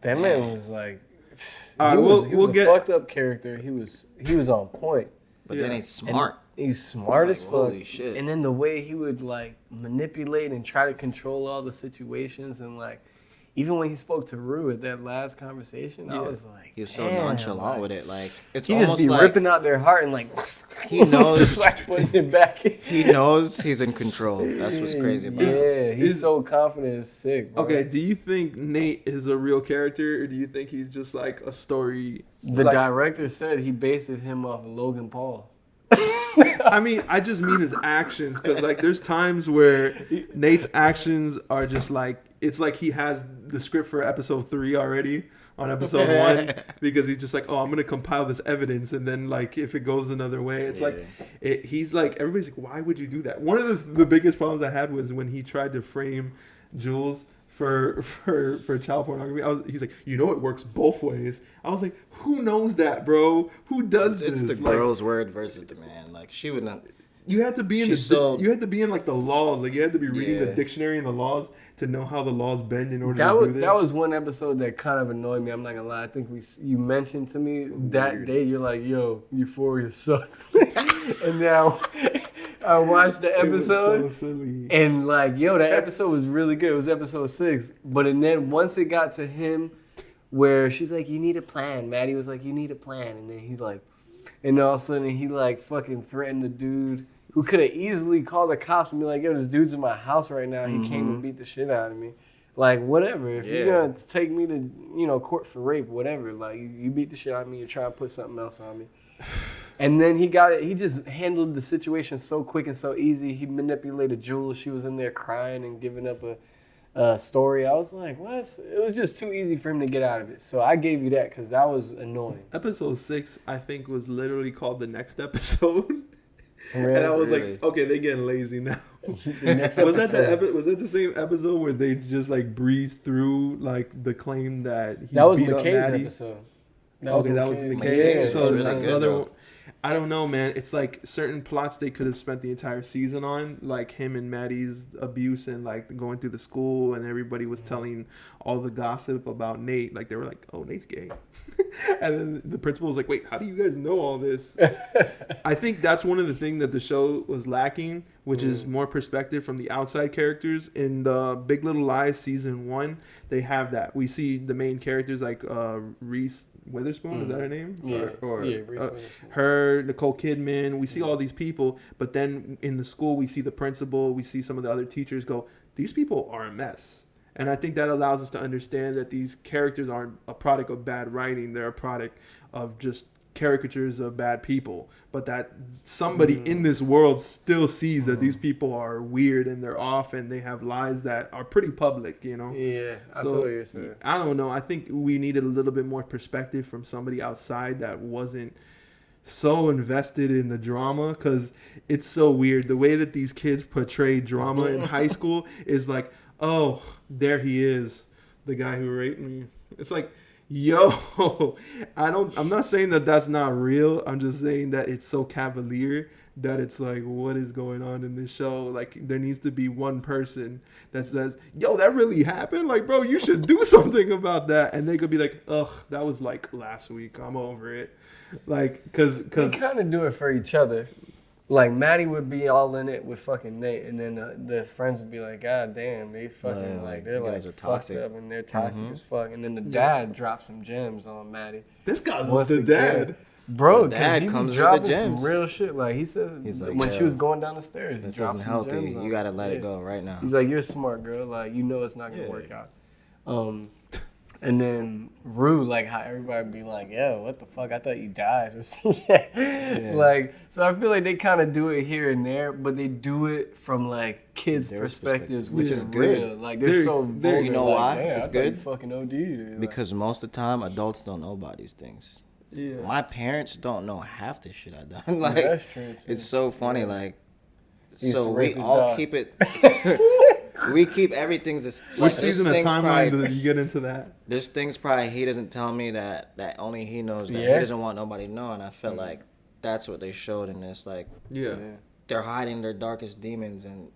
that man was like, All right, he was we'll a get. fucked up character. He was on point. but Yeah. then he's smart. He's smart It's as like, fuck. holy shit. And then the way he would like manipulate and try to control all the situations, and like even when he spoke to Rue at that last conversation, I was like, He was so damn, nonchalant like, with it. Like it's He just almost be like ripping out their heart and like he knows like putting it back in. he knows he's in control. That's what's crazy about it. Yeah, he's Is- so confident, it's sick, bro. Okay, do you think Nate is a real character, or do you think he's just like a story? The like, director said he based him off of Logan Paul. I mean, I just mean his actions, because like there's times where Nate's actions are just like it's like he has the script for episode 3 already on episode 1, because he's just like, oh, I'm gonna compile this evidence, and then like if it goes another way, it's like he's like, everybody's like, why would you do that? One of the biggest problems I had was when he tried to frame Jules for child pornography. He's like, you know, it works both ways. I was like, who knows that, bro? Who does It's this? the Like, girl's word versus the man. Like she would not. you had to be in you had to be in like the laws. Like you had to be reading the Yeah. dictionary and the laws to know how the laws bend in order to do this. That was one episode that kind of annoyed me. I'm not gonna lie. I think you mentioned to me that day. You're like, "Yo, Euphoria sucks," and now I watched the It was episode, so silly. and like, yo, that episode was really good. It was episode 6, but and then once it got to him, where she's like, "You need a plan." Maddie was like, "You need a plan," and then he like, and all of a sudden he like fucking threatened the dude who could have easily called the cops and be like, yo, this dude's in my house right now. He came and beat the shit out of me. Like, whatever. If you're going to take me to, court for rape, whatever. Like, you beat the shit out of me. You're trying to put something else on me. And then he just handled the situation so quick and so easy. He manipulated Jules. She was in there crying and giving up a story. I was like, what? It was just too easy for him to get out of it. So I gave you that because that was annoying. Episode 6, I think, was literally called the next episode. Really? And I was Really? like, okay, they're getting lazy now. The next Was that episode. was that the same episode where they just like breezed through like the claim that he That was beat up McKay's Maddie? episode. That was McKay. McKay. So was really like good, another though. one. I don't know, man. It's like certain plots they could have spent the entire season on, like him and Maddie's abuse and like going through the school, and everybody was telling all the gossip about Nate. Like they were like, "Oh, Nate's gay," and then the principal was like, "Wait, how do you guys know all this?" I think that's one of the things that the show was lacking, which is more perspective from the outside characters. In the Big Little Lies season 1, they have that. We see the main characters like Reese Witherspoon, is that her name? Yeah, Or yeah, Reese Witherspoon. her, Nicole Kidman. We see all these people, but then in the school we see the principal, we see some of the other teachers go, these people are a mess. And I think that allows us to understand that these characters aren't a product of bad writing. They're a product of just caricatures of bad people, but that somebody in this world still sees that these people are weird and they're off and they have lies that are pretty public, you know? Yeah, I feel what you're saying. I don't know. I think we needed a little bit more perspective from somebody outside that wasn't so invested in the drama, because it's so weird. The way that these kids portray drama in high school is like, oh, there he is, the guy who raped me. It's like, yo, I'm not saying that that's not real. I'm just saying that it's so cavalier that it's like, what is going on in this show? Like, there needs to be one person that says, yo, that really happened? Like, bro, you should do something about that. And they could be like, ugh, that was like last week. I'm over it. Like, because They kind of do it for each other. Like, Maddie would be all in it with fucking Nate, and then the friends would be like, God damn, they fucking, like, they're you like guys are fucked toxic. up, and they're toxic as fuck. And then the dad drops some gems on Maddie. this guy loves Once the again. dad. Bro, Dad because he comes was with dropping the some gems. real shit. Like he said, He's like, when "Yo, she was going down the stairs, he This dropped isn't some healthy. gems on You her. gotta let Yeah. it go right now. He's like, you're a smart girl. Like, you know it's not going to work out. And then Rue, like, how everybody be like, yo, what the fuck? I thought you died or some shit. Like, so I feel like they kind of do it here and there, but they do it from, like, kids' Their perspectives, perspective. which Yeah. is Good. real. Like, they're so vulgar. you know like, why Damn, it's I thought you good? fucking OD'd. Like, Because most of the time, adults don't know about these things. Yeah. My parents don't know half the shit I done. Like, that's true, too. it's so funny. Like, used so to we rape his all dog. keep it. We keep everything just. Which Like, season of timeline do you get into that? There's things probably he doesn't tell me that only he knows that he Yeah. doesn't want nobody to know, and I felt like that's what they showed in this. Like, Yeah. they're hiding their darkest demons, and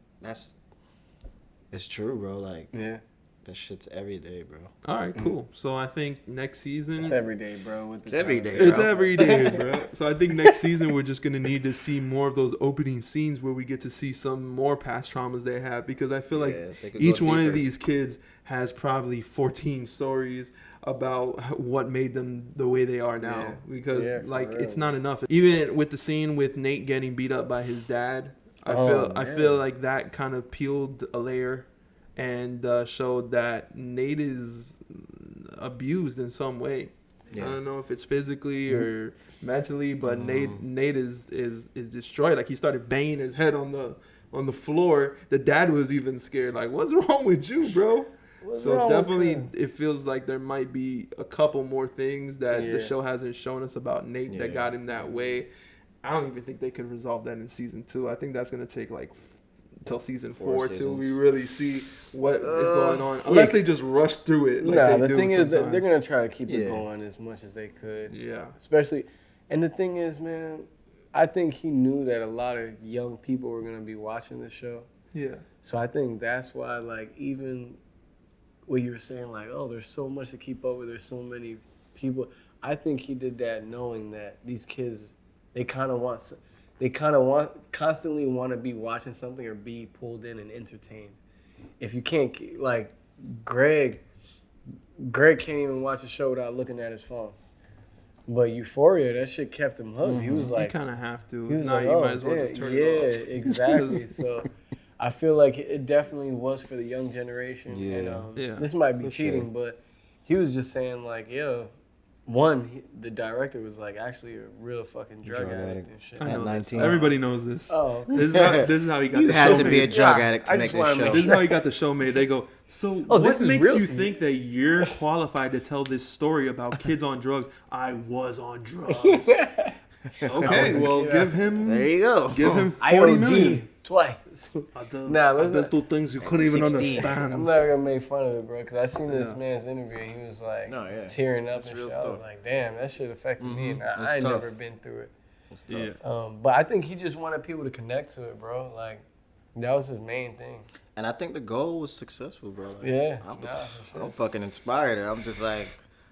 it's true, bro. Like, yeah. that shit's every day, bro. All right, cool. So I think next season. It's every day, bro. With the It's every time. day. It's bro. every day, bro. So I think next season we're just gonna need to see more of those opening scenes where we get to see some more past traumas they have, because I feel like they could each go one of deeper. these kids has probably 14 stories about what made them the way they are now. Yeah. Because Yeah, for like real. it's not enough. Even with the scene with Nate getting beat up by his dad, I Oh, feel like that kind of peeled a layer and showed that Nate is abused in some way. Yeah. I don't know if it's physically or mentally, but Nate is destroyed. Like he started banging his head on the floor. The dad was even scared. Like, what's wrong with you, bro? So wrong with definitely, him? it feels like there might be a couple more things that the Yeah. show hasn't shown us about Nate that Yeah. got him that way. I don't even think they could resolve that in season 2. I think that's gonna take like till season 4 till we seasons. really see what is going on. Unless they just rush through it. Like Nah, they the do thing is that they're sometimes. gonna try to keep it Yeah. going as much as they could. Yeah. Especially, and the thing is, man, I think he knew that a lot of young people were gonna be watching the show. Yeah. So I think that's why, like, even what you were saying, like, oh, there's so much to keep up with. There's so many people. I think he did that knowing that these kids, they constantly want to be watching something or be pulled in and entertained. If you can't, like, Greg can't even watch a show without looking at his phone. But Euphoria, that shit kept him hooked. He was You like, kind of have to. he was No, like, you oh, might as well yeah, just turn yeah, it off. exactly. So I feel like it definitely was for the young generation. Yeah. And, Yeah, this might be for cheating, sure. but he was just saying, like, yo, the director was like actually a real fucking drug Drug addict addict. and shit. I know At this. 19. Everybody knows this. Oh, This is how he got You the had show to made. be a drug Yeah, addict I to make just wanna this show. make This is how he got the show made. They go, so Oh, what this is makes real you to me. think that you're qualified to tell this story about kids on drugs? I was on drugs. Okay, well, yeah. give him There you go. 40 million. IOD twice. I done, Nah, I've let's been not- through things you couldn't even 16. I'm understand. not gonna make fun of it, bro, because I seen this Yeah. man's interview. And he was like No, yeah. tearing up It's and real shit. I was stuff. like, damn, that shit affected me, and I It's ain't tough. never been through it. Yeah. But I think he just wanted people to connect to it, bro. Like that was his main thing. And I think the goal was successful, bro. Like, Yeah, I'm, nah, for sure. I'm fucking inspired. I'm just like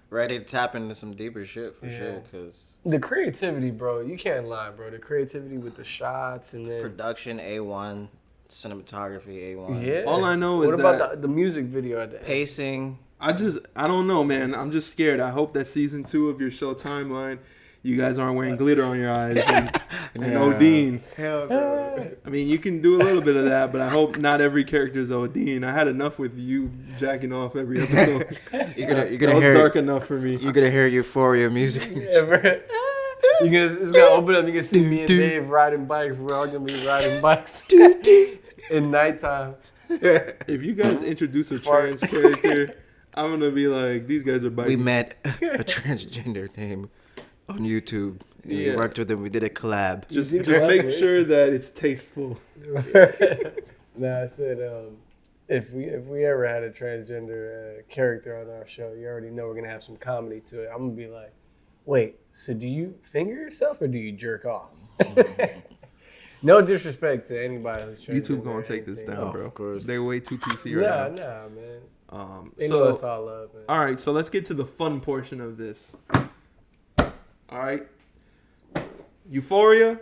ready to tap into some deeper shit for Yeah. sure. Cause The creativity, bro. You can't lie, bro. The creativity with the shots and then production A1, cinematography A1, yeah. All I know is what about that- the music video at the end? pacing. I don't know, man. I'm just scared. I hope that season 2 of your show timeline, you guys aren't wearing glitter on your eyes and ODing. Hell no. I mean, you can do a little bit of that, but I hope not every character's ODing. I had enough with you jacking off every episode. You're That gonna was hear dark enough for me. You're gonna hear Euphoria music. Yeah, bro. It's gonna open up. You can see me and Dave riding bikes. We're all gonna be riding bikes in nighttime. If you guys introduce a trans character, I'm gonna be like, these guys are We biking. met a transgender name on YouTube. We Yeah. worked with him. We did a collab. Just You did make collaborate. sure that it's tasteful. Nah, I said if we ever had a transgender character on our show, you already know we're gonna have some comedy to it. I'm gonna be like, wait, so do you finger yourself or do you jerk off? No disrespect to anybody who's transgender. YouTube gonna or take this anything. down, Oh, bro. of course. They're way too PC right Nah, now. man. They know So, it's all love, man. all right, so let's get to the fun portion of this. All right, Euphoria.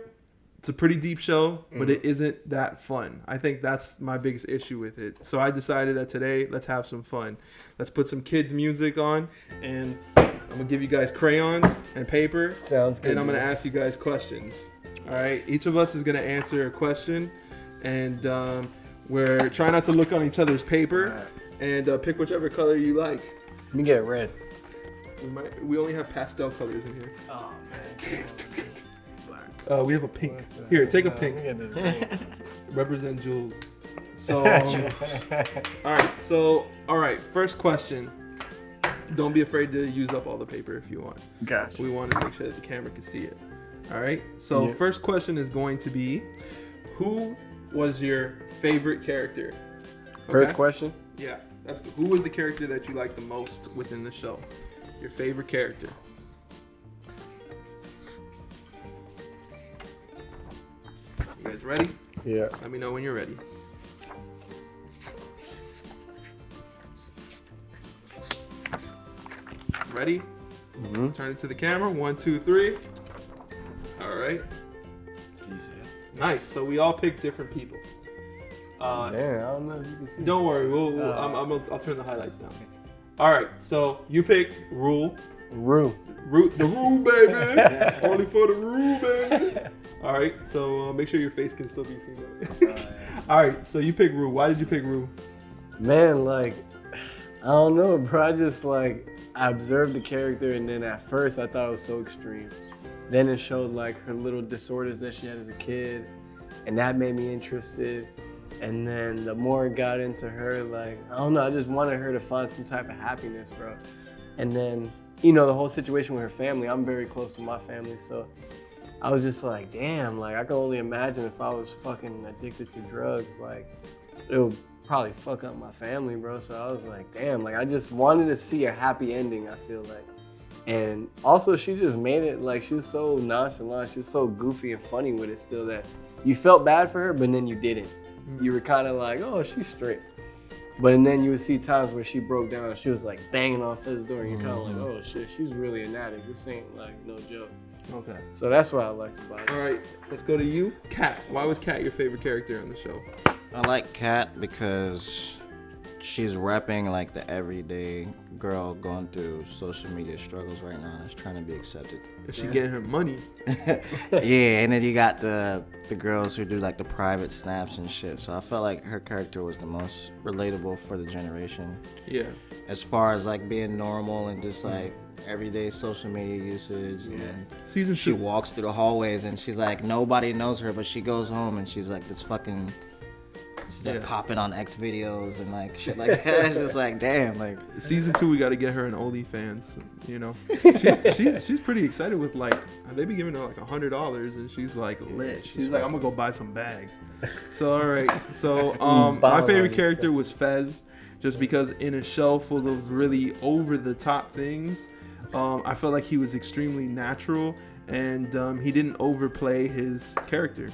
It's a pretty deep show, but it isn't that fun. I think that's my biggest issue with it. So I decided that today, let's have some fun. Let's put some kids' music on, and I'm gonna give you guys crayons and paper. Sounds good. And I'm gonna ask you guys questions. All right. Each of us is gonna answer a question, and we're trying not to look on each other's paper, and pick whichever color you like. Let me get red. We only have pastel colors in here. Oh man. We have a pink. Here, take a pink. Represent Jules. So, all right. First question. Don't be afraid to use up all the paper if you want. Gotcha. We want to make sure that the camera can see it. All right. So, first question is going to be, who was your favorite character? First question. Yeah. Who was the character that you liked the most within the show? Your favorite character. You guys ready? Yeah. Let me know when you're ready. Ready? Mm-hmm. Turn it to the camera. 1, 2, 3. All right. Nice. So we all picked different people. Damn, I don't know if you can see. Don't worry. I'll turn the highlights down. All right. So you picked Rule. Rue. The Rule, baby. Only for the Rule, baby. All right. So make sure your face can still be seen. All right. So you picked Rue. Why did you pick Rue? Man, like, I don't know, bro. I observed the character, and then at first I thought it was so extreme. Then it showed like her little disorders that she had as a kid, and that made me interested. And then the more it got into her, like, I don't know, I just wanted her to find some type of happiness, bro. And then, you know, the whole situation with her family, I'm very close to my family, so I was just like, damn, like, I can only imagine if I was fucking addicted to drugs, like, it would probably fuck up my family, bro. So I was like, damn, like, I just wanted to see a happy ending, I feel like. And also, she just made it, like, she was so nonchalant, she was so goofy and funny with it still that you felt bad for her, but then you didn't. You were kind of like, oh, she's straight. But and then you would see times where she broke down, she was like banging on Fez's door, and you're kind of like, oh shit, she's really an addict. This ain't like no joke. Okay. So that's what I liked about it. All right, let's go to you, Kat. Why was Kat your favorite character on the show? I like Kat because she's repping like the everyday girl going through social media struggles right now that's trying to be accepted. Is she getting her money? Yeah, and then you got the girls who do like the private snaps and shit. So I felt like her character was the most relatable for the generation. Yeah. As far as like being normal and just like everyday social media usage. Yeah. And Season she 2. walks through the hallways and she's like, nobody knows her, but she goes home and she's like this fucking... She's like popping on X videos and like shit like that. It's just like, damn, like. Season 2, we got to get her an OnlyFans. You know, she's pretty excited with like they be giving her like $100 and she's like lit. She's like, I'm gonna go buy some bags. So all right, so my favorite character was Fez, just because in a show full of really over the top things, I felt like he was extremely natural and he didn't overplay his character.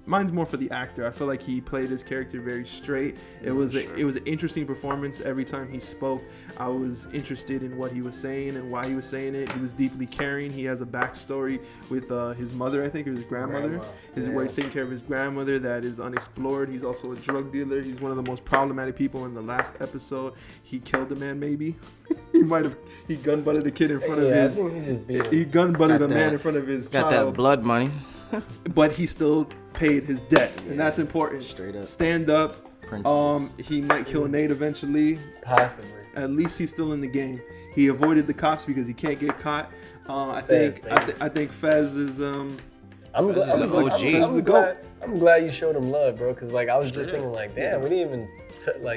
Mine's more for the actor. I feel like he played his character very straight. It was an interesting performance. Every time he spoke, I was interested in what he was saying and why he was saying it. He was deeply caring. He has a backstory with his mother, I think, or his grandmother. Where he's taking care of his grandmother that is unexplored. He's also a drug dealer. He's one of the most problematic people in the last episode. He killed a man, maybe. He gun butted a kid in front of his. He gun butted a man in front of his Got child. that blood money. But he still paid his debt, and that's important. Straight up. Stand up. Principles. He might kill Nate eventually. Possibly. At least he's still in the game. He avoided the cops because he can't get caught. I think Fez is I'm OG. glad you showed him love, bro. Cause like I was just thinking, like, damn, we didn't even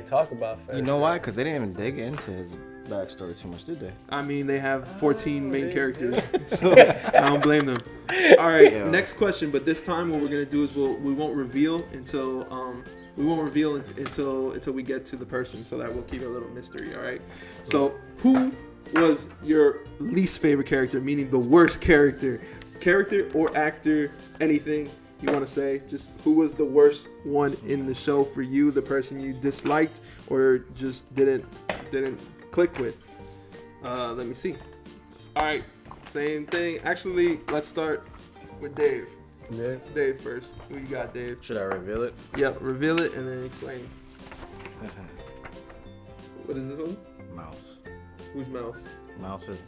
talk about Fez. You know why? Because they didn't even dig into his backstory too much, did they? I mean, they have 14 main characters, so I don't blame them. All right, next question. But this time, what we're gonna do is we won't reveal until until we get to the person, so that we'll keep it a little mystery. All right. So, who was your least favorite character? Meaning the worst character or actor? Anything you want to say? Just who was the worst one in the show for you? The person you disliked or just didn't click with? Let me see. All right, same thing. Actually, let's start with Dave. Yeah. Dave first. Who you got, Dave? Should I reveal it? Yep, reveal it and then explain. What is this one? Mouse. Who's Mouse? Mouse is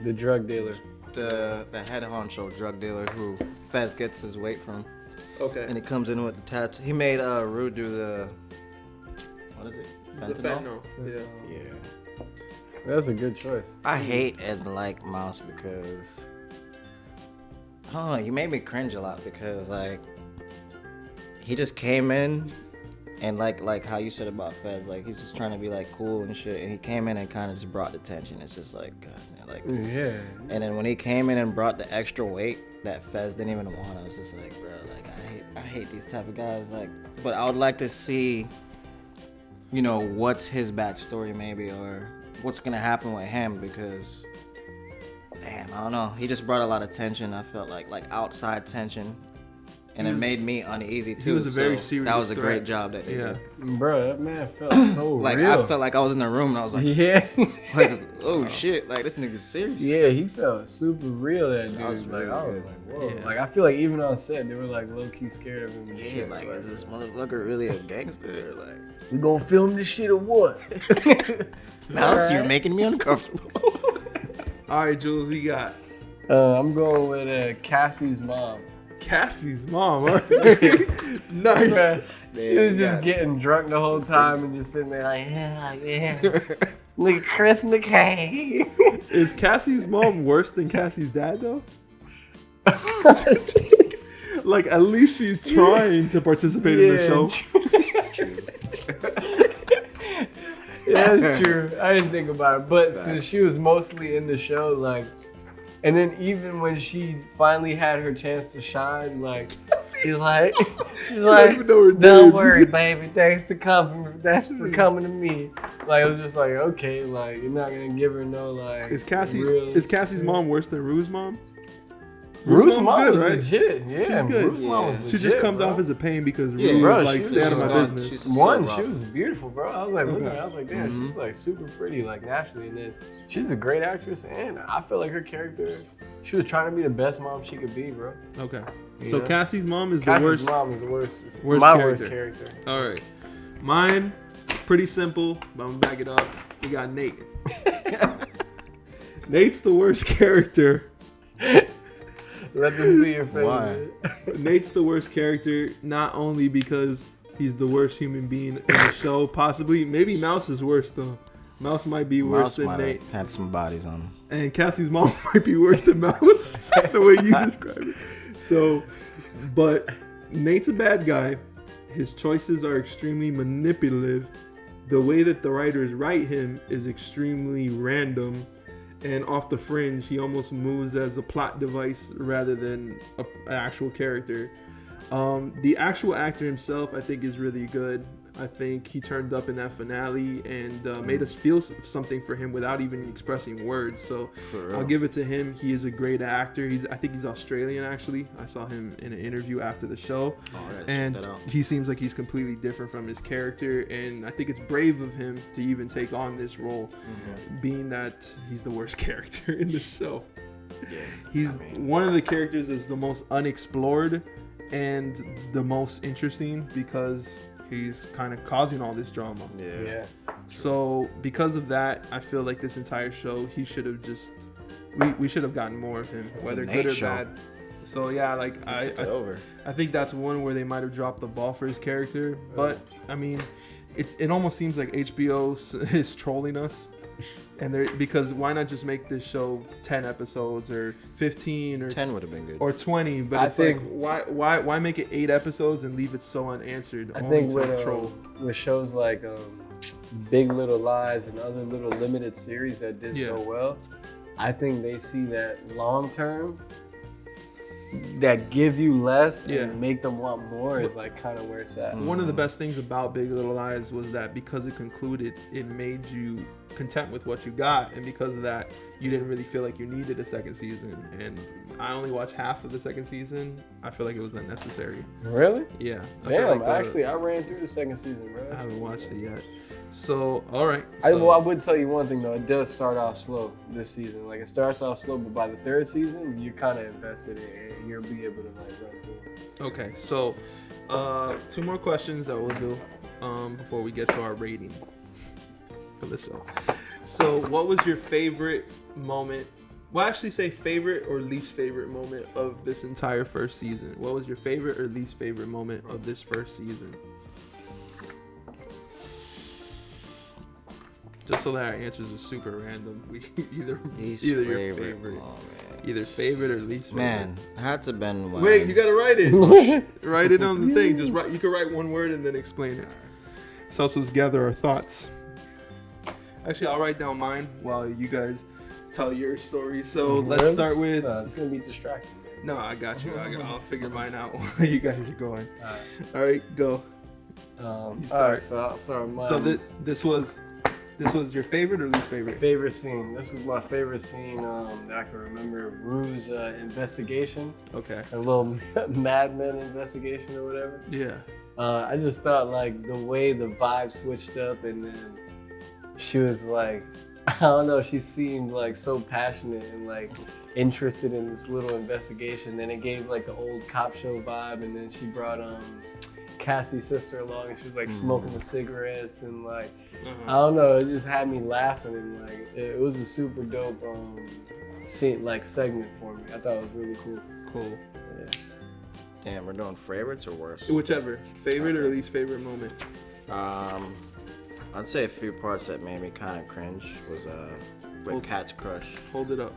The drug dealer. the head honcho drug dealer who Fez gets his weight from. Okay. And he comes in with the tattoo. He made Rue do the what is it? Fentanyl? Yeah. Yeah. That's a good choice. I hate and like Mouse because I don't know, he made me cringe a lot because like he just came in and like how you said about Fez, like he's just trying to be like cool and shit, and he came in and kind of just brought the tension. It's just like God, man, like Yeah. And then when he came in and brought the extra weight that Fez didn't even want, I was just like, bro, like I hate these type of guys. Like, but I would like to see, you know, what's his backstory maybe, or what's gonna happen with him because, damn, I don't know. He just brought a lot of tension. I felt like outside tension, and it made me uneasy too. He was a very so serious that was a threat. great job that they did. Bro, that man felt so Like real. I felt like I was in the room and I was like, Yeah. like oh shit, like this nigga's serious. Yeah, he felt super real, that dude. I was Like, really I was good. like, whoa. Yeah. Like, I feel like even on set, they were like low-key scared of him and Yeah, shit. like is this motherfucker really a gangster? Like, we gonna film this shit or what? Mouse, you're making me uncomfortable. All right, Jules, we got I'm going with Cassie's mom. Cassie's mom. Huh? Nice. Bruh, she was just getting drunk the whole time and just sitting there like, yeah. Look at Chris McKay. Is Cassie's mom worse than Cassie's dad though? Like at least she's trying to participate in the show. Yeah, that's true. I didn't think about it, but since she was mostly in the show, like, and then even when she finally had her chance to shine, like, she's like, even know her don't name." worry, baby. Thanks for coming to me. Like, it was just like, okay, like, you're not gonna give her no like. Is real Cassie's mom worse than Rue's mom? Rue's mom's mom good, was right? legit. Yeah, She's good. Rue's mom was legit. She just comes bro. off as a pain because Yeah, Rue bro, was she like, was stay out of just my gone. business. She's One, so she rough. was beautiful, bro. I was like, looking at her, I was like, damn, she's like super pretty, like naturally. And then she's a great actress, and I feel like her character, she was trying to be the best mom she could be, bro. Okay. You So know? Cassie's mom is Cassie's the worst. mom is the worst. worst my character. worst character. All right. Mine, pretty simple, but I'm gonna back it up. We got Nate. Nate's the worst character. Let them see your face. Why? Nate's the worst character, not only because he's the worst human being in the show, possibly. Maybe Mouse is worse, though. Mouse might be worse Mouse than might Nate. have had some bodies on him. And Cassie's mom might be worse than Mouse, the way you describe it. So, but Nate's a bad guy. His choices are extremely manipulative. The way that the writers write him is extremely random and off the fringe. He almost moves as a plot device rather than an actual character. The actual actor himself, I think, is really good. I think he turned up in that finale and made us feel something for him without even expressing words. So I'll give it to him. He is a great actor. I think he's Australian, actually. I saw him in an interview after the show. And he seems like he's completely different from his character. And I think it's brave of him to even take on this role, being that he's the worst character in the show. He's one of the characters that's the most unexplored and the most interesting because he's kind of causing all this drama. Yeah. So because of that, I feel like this entire show, he should have just, we should have gotten more of him, whether good or bad. So yeah, like I think that's one where they might have dropped the ball for his character. But I mean, it almost seems like HBO is trolling us. And because why not just make this show 10 episodes or 15 or 10 would have been good. or 20? But I it's think- like why make it 8 episodes and leave it so unanswered? I only think to troll. with shows like Big Little Lies and other little limited series that did so well, I think they see that long term, that give you less and make them want more is like kind of where it's at. One of the best things about Big Little Lies was that because it concluded, it made you content with what you got, and because of that, you didn't really feel like you needed a second season. And I only watched half of the second season. I feel like it was unnecessary. Really? Yeah. I feel Damn, like actually, I ran through the second season, bro. I haven't watched it yet. So, all right. I So, would tell you one thing though, it does start off slow this season. Like it starts off slow, but by the third season, you're kind of invested in it and you'll be able to like run through. okay. So, 2 more questions that we'll do before we get to our rating for the show. So, what was your favorite moment? Well, actually, say favorite or least favorite moment of this entire first season. What was your favorite or least favorite moment of this first season? Just so that our answers are super random. We either your favorite, either favorite or least favorite. Man, it had to been one. Wait, you gotta write it. Write it on the thing. Just write. You can write one word and then explain it. This helps us gather our thoughts. Actually, I'll write down mine while you guys tell your story. So let's start with. No, it's gonna be distracting. No, I got you. I'll figure mine out while you guys are going. All right, go. All right, so I'll start with mine. So this was your favorite or least favorite? Favorite scene. This was my favorite scene that I can remember. Rue's investigation. Okay. A little Mad Men investigation or whatever. Yeah. I just thought like the way the vibe switched up, and then she was like, I don't know, she seemed like so passionate and like interested in this little investigation. Then it gave like the old cop show vibe, and then she brought Cassie's sister along, and she was like smoking the cigarettes, and like I don't know, it just had me laughing, and like it was a super dope scene, like segment for me. I thought it was really cool. Cool. Yeah. Damn, we're doing favorites or worse? Whichever. Favorite or least favorite moment? I'd say a few parts that made me kind of cringe was with Cat's Crush. Hold it up.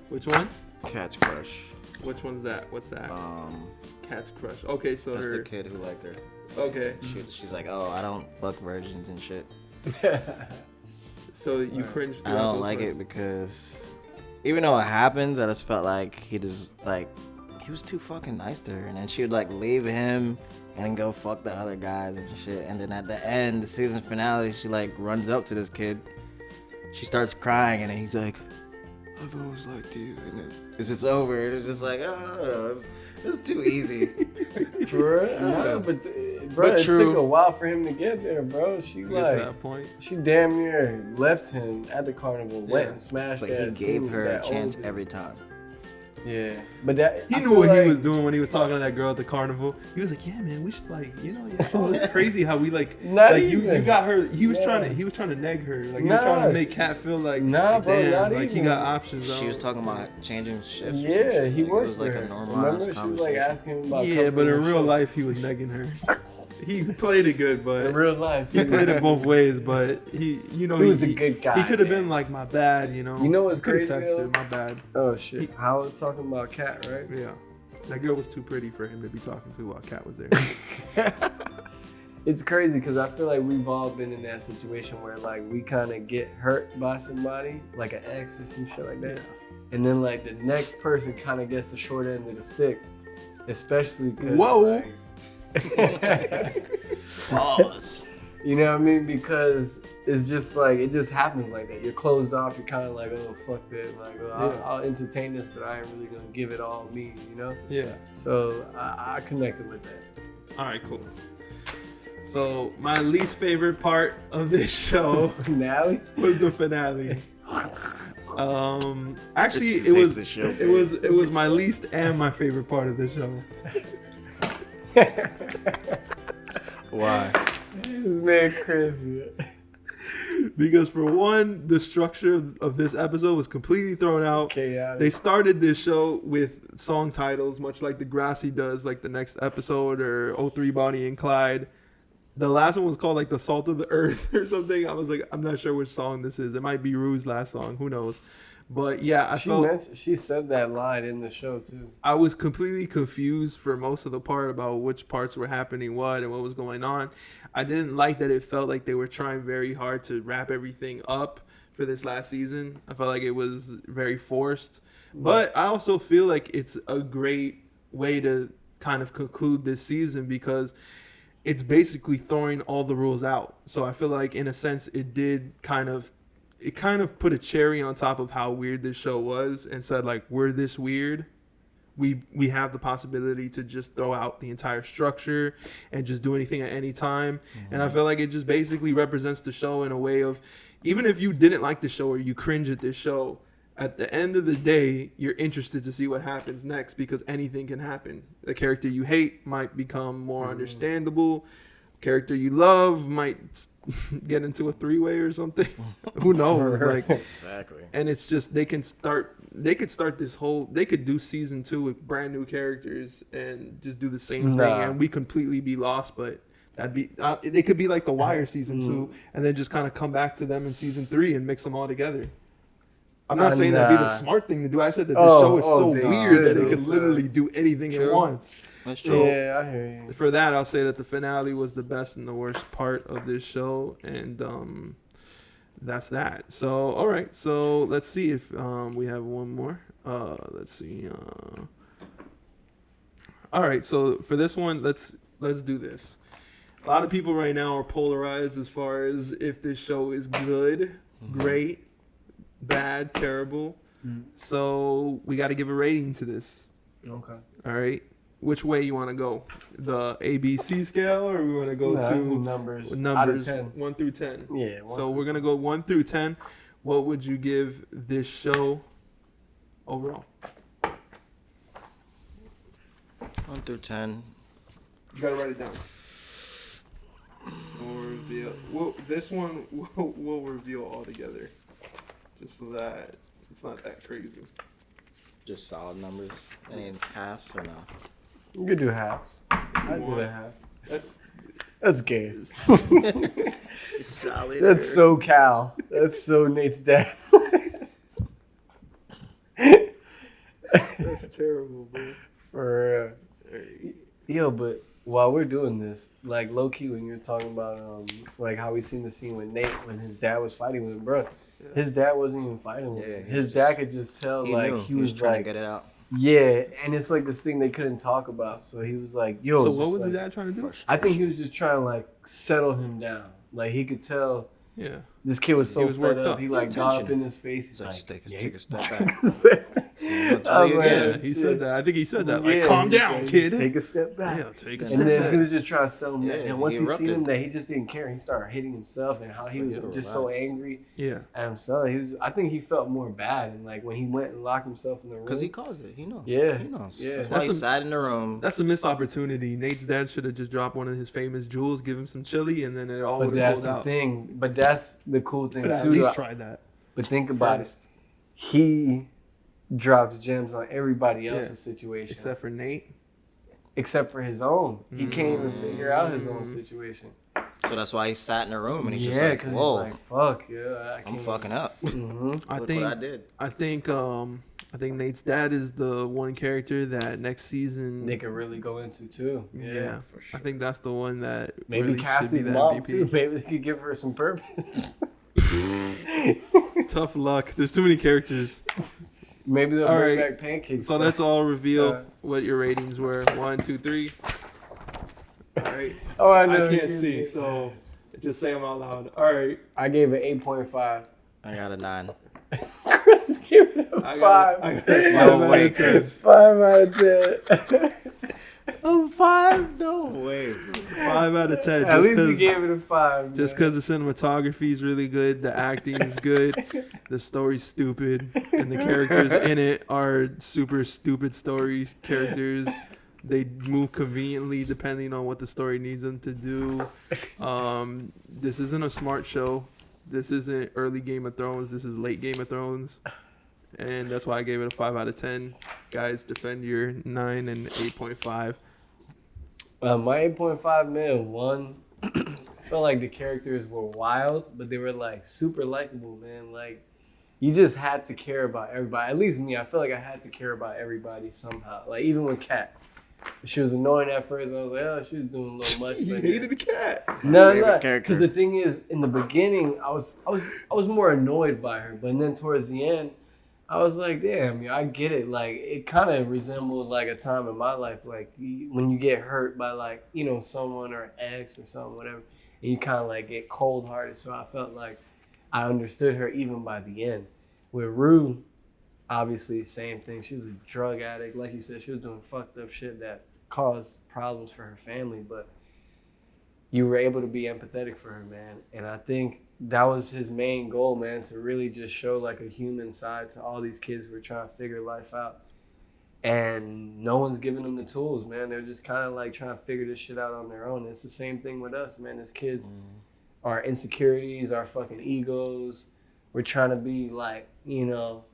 Which one? Cat's Crush. Which one's that? What's that? Cat's Crush. Okay, so that's the kid who liked her. Okay. She's like, oh, I don't fuck virgins and shit. So you cringed. I don't like it because even though it happens, I just felt like he was too fucking nice to her, and then she would like leave him and then go fuck the other guys and shit. And then at the end, the season finale, she like runs up to this kid. She starts crying, and then he's like, I've always liked you. And then it's just over. It's just like, oh, it's too easy. For real? No, but it took a while for him to get there, bro. She to that point. She damn near left him at the carnival, went and smashed but that. He gave her a chance every time. Yeah, but that he knew what he was doing when he was talking to that girl at the carnival. He was like, "Yeah, man, we should it's crazy how we you got her." He was trying to neg her, like he was trying to make Kat feel like, bro, damn, like he got options. She was talking about changing shifts. Yeah, he worked. It was like her. a normalized Remember, she was conversation. like asking him about. Yeah, but in real life, he was negging her. He played it good, but in real life, he played it both ways. But he was a good guy. He could have been like, my bad, You know what's crazy? Texted, my bad. Oh shit! I was talking about Kat, right? Yeah, that girl was too pretty for him to be talking to while Kat was there. It's crazy because I feel like we've all been in that situation where like we kind of get hurt by somebody, like an ex or some shit like that, and then like the next person kind of gets the short end of the stick, especially because. Whoa. Like, Pause. You know what I mean? Because it's just like it just happens like that. You're closed off. You're kind of like, oh fuck that. Like, I'll entertain this, but I ain't really gonna give it all me. You know? Yeah. So I connected with that. All right, cool. So my least favorite part of this show finale was the finale. Actually, it was my least and my favorite part of the show. Why? Man, crazy. Because for one, the structure of this episode was completely thrown out. Chaotic. They started this show with song titles, much like Degrassi does, like the next episode or 03 Bonnie and Clyde. The last one was called like The Salt of the Earth or something. I was like, I'm not sure which song this is. It might be Rue's last song. Who knows? But yeah, she said that line in the show too. I was completely confused for most of the part about which parts were happening what and what was going on. I didn't like that it felt like they were trying very hard to wrap everything up for this last season. I felt like it was very forced. But I also feel like it's a great way to kind of conclude this season because it's basically throwing all the rules out. So I feel like in a sense it did kind of put a cherry on top of how weird this show was and said like, we're this weird. We have the possibility to just throw out the entire structure and just do anything at any time. Mm-hmm. And I feel like it just basically represents the show in a way of, even if you didn't like the show or you cringe at this show, at the end of the day, you're interested to see what happens next because anything can happen. A character you hate might become more understandable. character you love might get into a 3-way or something. Who knows? Like, Exactly. and it's just they could start this whole, they could do season 2 with brand new characters and just do the same thing, and we completely be lost. But that'd be it could be like The Wire season 2, and then just kind of come back to them in season 3 and mix them all together. I'm not saying that'd be the smart thing to do. I said that the show is so weird that it could literally do anything at once. That's true. Yeah, I hear you. For that, I'll say that the finale was the best and the worst part of this show, and that's that. So, all right. So let's see if we have one more. Let's see. All right. So for this one, let's do this. A lot of people right now are polarized as far as if this show is good, great, bad, terrible. So we got to give a rating to this. Okay. All right. Which way you want to go? The ABC scale, or we want to go to numbers out of 10. 1 through 10? Yeah. So we're going to go 1 through 10. What would you give this show overall? 1 through 10. You got to write it down. This one we'll reveal all together, just so that it's not that crazy. Just solid numbers. Any halves or no? You could do halves. I'd do a half. That's gay. Just solid. That's so Cal. That's so Nate's dad. That's terrible, bro. For yo, but while we're doing this, like low key, when you're talking about like how we seen the scene with Nate when his dad was fighting with him, bro. His dad wasn't even fighting with him. His dad could just tell, He like knew. he was trying like, to get it out. yeah, and it's like this thing they couldn't talk about. So he was like, yo. So what was like, the dad trying to do? I think he was just trying to like settle him down. Like he could tell. Yeah. This kid was so was fed worked up. up. He like got Attention. up in his face. He's like, Take yeah, a step back. I was like, Yeah, he said that. I think he said that. Like, yeah, calm he down, said, kid. Take a step back. Yeah, take a And step then back. he was just trying to sell him that. Yeah, And once he he seen him erupted. that he just didn't care. He started hitting himself and how he was So just so relaxed. angry Yeah. at himself. I think he felt more bad. And like when he went and locked himself in the room. Because he caused it. He knows. Yeah. He knows. Yeah. That's why he That's sat in the room. That's a missed opportunity. Nate's dad should have just dropped one of his famous jewels, give him some chili, and then it all But would have that's pulled the out. thing. But that's the cool thing Could have too. at least though. tried that. But think about first. it. He drops gems on everybody else's Yeah. situation. Except for Nate. Except for his own. He can't even figure out his own situation. So that's why he sat in the room and he's Yeah, just like, because whoa, he's like, fuck, yeah, I I'm can't. fucking up. Mm-hmm. I Look think what I did. I think Nate's dad is the one character that next season. They could really go into too. yeah, for sure. I think that's the one that Maybe really should be Cassie's the mom MVP. too. Maybe they could give her some purpose. Tough luck. There's too many characters. Maybe they'll All bring right. back pancakes. So let's all reveal Uh, what your ratings were. 1, 2, 3. All right. Oh, I I know. can't see, so just say them out loud. All right. I gave it 8.5. I got a 9. Chris gave it a 5. I got a 5 No out way, of 10. Chris. 5 out of 10. Oh, 5? No way. 5 out of 10. At least he gave it a 5. Just because the cinematography is really good, the acting is good, the story's stupid, and the characters in it are super stupid story characters. They move conveniently depending on what the story needs them to do. This isn't a smart show. This isn't early Game of Thrones. This is late Game of Thrones. And that's why I gave it a 5 out of 10. Guys, defend your 9 and 8.5. My 8.5, man, one, I felt like the characters were wild, but they were like super likable, man. Like, you just had to care about everybody. At least me, I feel like I had to care about everybody somehow. Like, even with Kat. She was annoying at first. I was like, oh, she was doing a little much. You But hated the cat. no, Favorite no. character. Because the thing is, in the beginning, I was more annoyed by her. But then towards the end, I was like, damn, yo, I get it. Like, it kind of resembled like a time in my life, like when you get hurt by like, you know, someone or an ex or something, whatever, and you kind of like get cold hearted. So I felt like I understood her even by the end. With Rue, obviously, same thing. She was a drug addict. Like you said, she was doing fucked up shit that caused problems for her family. But you were able to be empathetic for her, man. And I think that was his main goal, man, to really just show like a human side to all these kids who are trying to figure life out. and no one's giving them the tools, man. They're just kind of like trying to figure this shit out on their own. It's the same thing with us, man. As kids, our insecurities, our fucking egos. We're trying to be like, you know,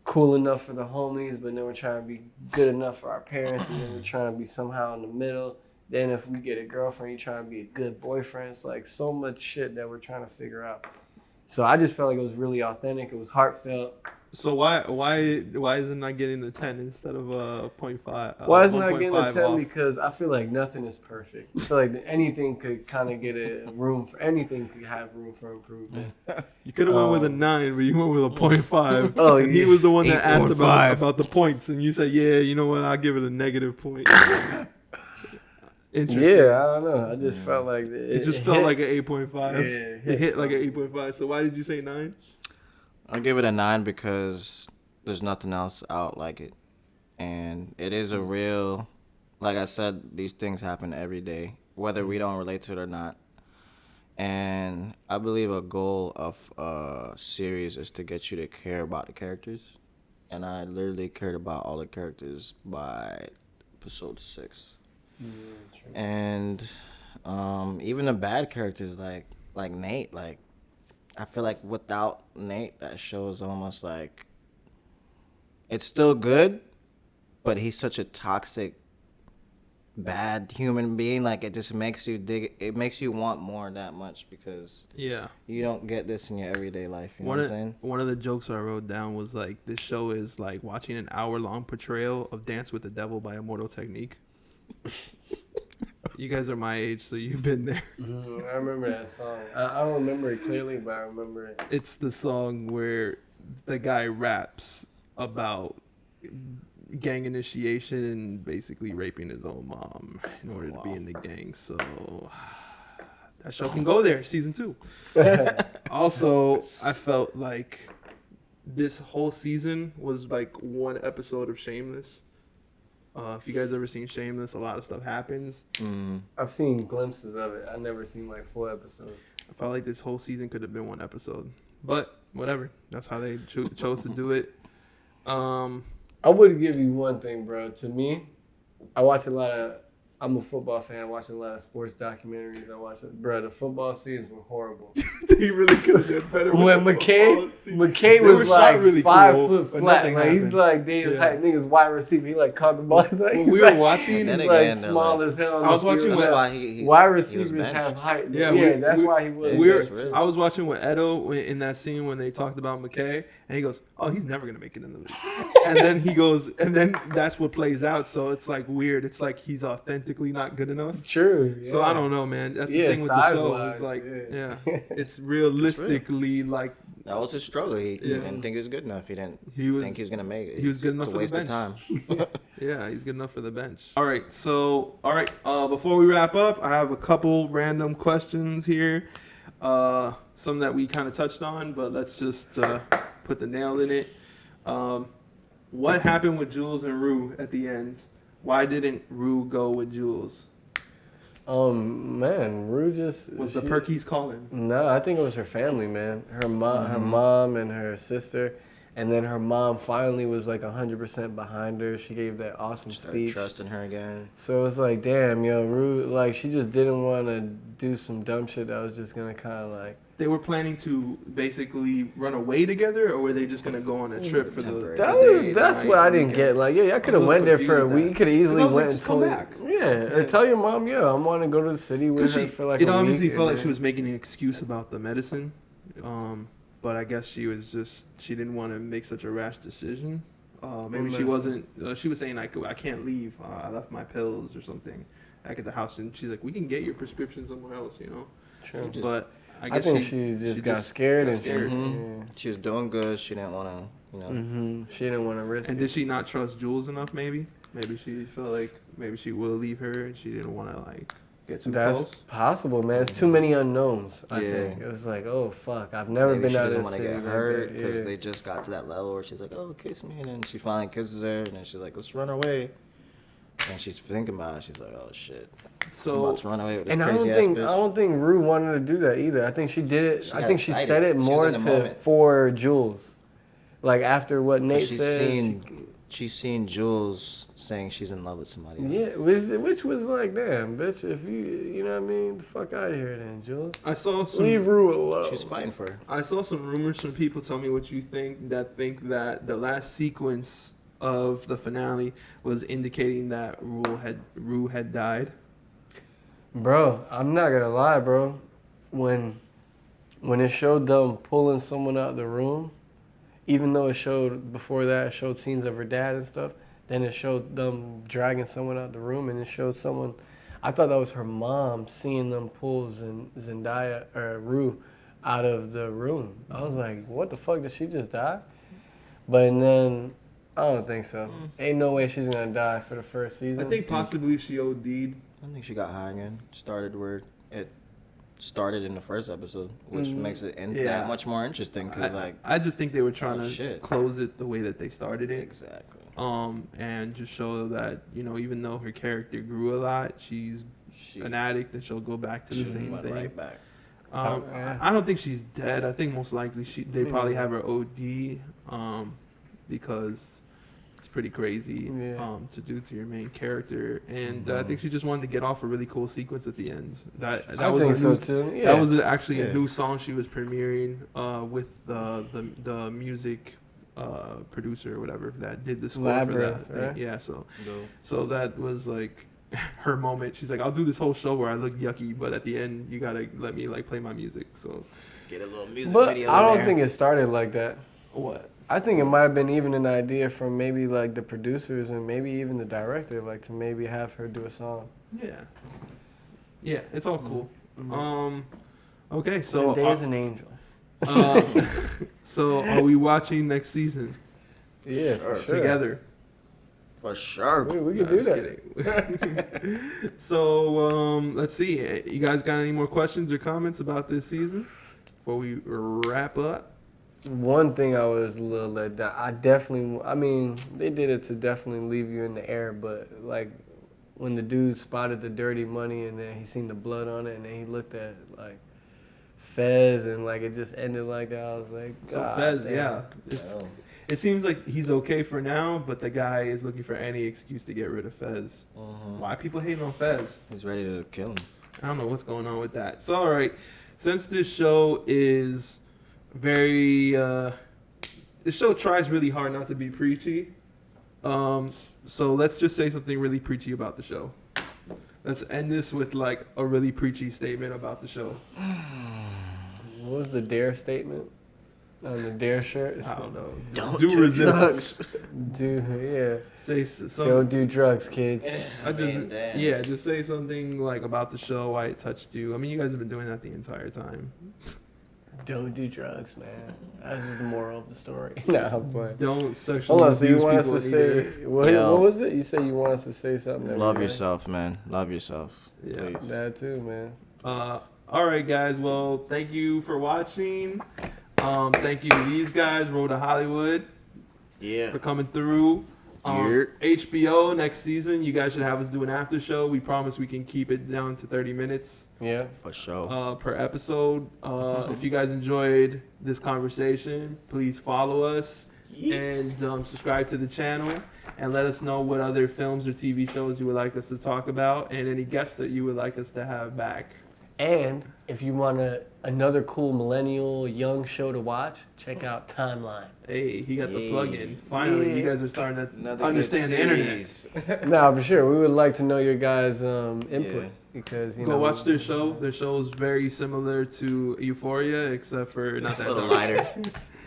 cool enough for the homies, but then we're trying to be good enough for our parents, and then we're trying to be somehow in the middle. Then if we get a girlfriend, you're trying to be a good boyfriend. It's like so much shit that we're trying to figure out. So I just felt like it was really authentic. It was heartfelt. So why is it not getting the 10 instead of 0.5? Why is it not getting the 10? Off? Because I feel like nothing is perfect. I feel like anything could kind of get anything could have room for improvement. You could have went with a 9, but you went with a 0.5. Oh, and he was the one that 8 asked or 5. about the points, and you said, yeah, you know what, I'll give it a negative point. Interesting. Yeah, I don't know. I just felt like it just felt like an 8.5. Yeah, it hit like an 8.5. So why did you say 9? I'll give it a 9 because there's nothing else out like it. And it is a real, like I said, these things happen every day, whether we don't relate to it or not. And I believe a goal of a series is to get you to care about the characters. And I literally cared about all the characters by episode 6. And even the bad characters like Nate, like I feel like without Nate, that show is almost like it's still good, but he's such a toxic, bad human being. Like it just makes you it makes you want more that much because you don't get this in your everyday life. You know what I'm saying? One of the jokes I wrote down was like, this show is like watching an hour-long portrayal of Dance with the Devil by Immortal Technique. You guys are my age, so you've been there. I remember that song. I don't remember it clearly, but I remember it. It's the song where the guy raps about gang initiation and basically raping his own mom in order to be in the gang. So that show can go there, season 2. Also, I felt like this whole season was like one episode of Shameless. If you guys ever seen Shameless, a lot of stuff happens. I've seen glimpses of it. I've never seen like full episodes. I felt like this whole season could have been one episode. But whatever. That's how they chose to do it. I would give you one thing, bro. To me, I'm a football fan. I watch a lot of sports documentaries. Bro, the football seasons were horrible. He really could have done better. When McKay was like really 5 foot flat. Like, he's like, niggas wide receiver. He like caught the ball. We were watching. He's like small as hell. I was watching wide receivers have height. Yeah, that's why he was. I was watching with Edo in that scene when they talked about McKay, and he goes, "Oh, he's never gonna make it in the league." And then he goes, and then that's what plays out. So it's like weird. It's like he's authentically not good enough. True. Yeah. So I don't know, man. That's the thing with the show. It's like, it's realistically like that was his struggle. He didn't think he was good enough. He didn't think he was gonna make it. He was good enough for the bench. Time. Yeah, he's good enough for the bench. All right. Before we wrap up, I have a couple random questions here. Some that we kind of touched on, but let's just put the nail in it. What happened with Jules and Rue at the end? Why didn't Rue go with Jules? Man, Rue just was the Perkies calling. No, I think it was her family, man. Her mom and her sister, and then her mom finally was like 100% behind her. She gave that awesome speech, trusting her again. So it's like, damn, Rue, like she just didn't want to do some dumb shit that was just gonna kind of like. They were planning to basically run away together, or were they just gonna go on a trip for That's what I didn't get. Like, I could have went there for a week. Could have easily went and come back. Yeah, tell your mom, I want to go to the city with her for like a week. It obviously felt like she was making an excuse about the medicine, but I guess she didn't want to make such a rash decision. Maybe she wasn't. She was saying like, I can't leave. I left my pills or something back at the house, and she's like, we can get your prescription somewhere else, True. But I think she just got scared. She was doing good. She didn't want to, She didn't want to risk. And did she not trust Jules enough? Maybe she felt like maybe she will leave her, and she didn't want to like get too close. That's possible, man. It's too many unknowns. I think it was like, oh fuck, I've never been out of the city. She doesn't want to get hurt because they just got to that level where she's like, oh, kiss me, and then she finally kisses her, and then she's like, let's run away. And she's thinking about it. She's like, oh shit. So I'm about to run away with this and crazy ass bitch. I don't think Rue wanted to do that either. I think she did it. I think she said it more for Jules. Like after what Nate said. she's seen Jules saying she's in love with somebody else. Yeah, which was like, damn, bitch, if you know what I mean, the fuck out of here then, Jules. I saw some. Leave Rue alone. She's fighting for her. I saw some rumors from people. Tell me what you think. That think that the last sequence of the finale was indicating that Rue had died. Bro, I'm not gonna lie, bro. When it showed them pulling someone out of the room, even though it showed before that, it showed scenes of her dad and stuff. Then it showed them dragging someone out the room, and it showed someone. I thought that was her mom seeing them pull Zendaya or Rue out of the room. I was like, what the fuck? Did she just die? But then I don't think so. Ain't no way she's gonna die for the first season. I think possibly she OD'd. I think she got high again. Started where it started in the first episode, which makes it that much more interesting. Cause I just think they were trying to shit. close it the way that they started it. Exactly. And just show that, you know, even though her character grew a lot, she's an addict and she'll go back to the same went thing. right back. I don't think she's dead. I think most likely they probably have her OD, because it's pretty crazy to do to your main character, and I think she just wanted to get off a really cool sequence at the end. That was think a so new, too. Yeah. That was actually a new song she was premiering with the music producer or whatever that did the score Labyrinth, for that. right? Yeah, so that was like her moment. She's like, I'll do this whole show where I look yucky, but at the end you gotta let me like play my music. So Get a little music But video. I don't there. think it started like that. what? I think it might have been even an idea from maybe like the producers and maybe even the director, like to maybe have her do a song. Yeah, it's all cool. Okay, so Zendaya's an angel. so are we watching next season Yeah, for sure. together? For sure. We could do Just that. kidding. So let's see. You guys got any more questions or comments about this season before we wrap up? One thing I was a little let down. I mean, they did it to definitely leave you in the air, but like when the dude spotted the dirty money and then he seen the blood on it and then he looked at like Fez and like it just ended like that. I was like, So God Fez, damn. yeah. It seems like he's okay for now, but the guy is looking for any excuse to get rid of Fez. Why are people hating on Fez? He's ready to kill him. I don't know what's going on with that. So, all right. Since this show is very... this show tries really hard not to be preachy. So let's just say something really preachy about the show. Let's end this with like a really preachy statement about the show. What was the dare statement on the dare shirt? I don't know. Don't do resist. Do yeah. Say something. Don't do drugs, kids. Just say something like about the show, why it touched you. I mean, you guys have been doing that the entire time. Don't do drugs, man. That's just the moral of the story. Nah, but Don't sexually hold on. So you abuse want us to people say either. what was it? You said you want us to say something. that Love we- yourself, man. Love yourself. Yeah. Please. That too, man. All right, guys. Well, thank you for watching. Thank you to these guys, Road to Hollywood, Yeah. for coming through. HBO next season, you guys should have us do an after show. We promise we can keep it down to 30 minutes Yeah. For sure. per episode. If you guys enjoyed this conversation, please follow us and subscribe to the channel and let us know what other films or TV shows you would like us to talk about and any guests that you would like us to have back. And if you want another cool millennial young show to watch, check out Timeline. Hey, he got the plug in. Finally, you guys are starting to Another understand good the internet. series. Nah, for sure. We would like to know your guys' input because you Go know. watch their show. Their show is very similar to Euphoria, except for not that A little dark.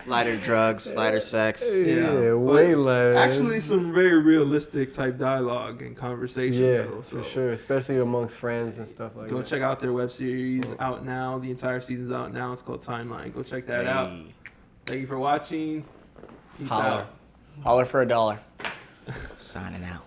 lighter drugs, lighter sex. Yeah, but way less. Actually, some very realistic type dialogue and conversations. Yeah, though, so for sure. Especially amongst friends and stuff like go that. check out their web series out now. The entire season's out now. It's called Timeline. Go check that out. Thank you for watching. Peace out. Holler for $1. Signing out.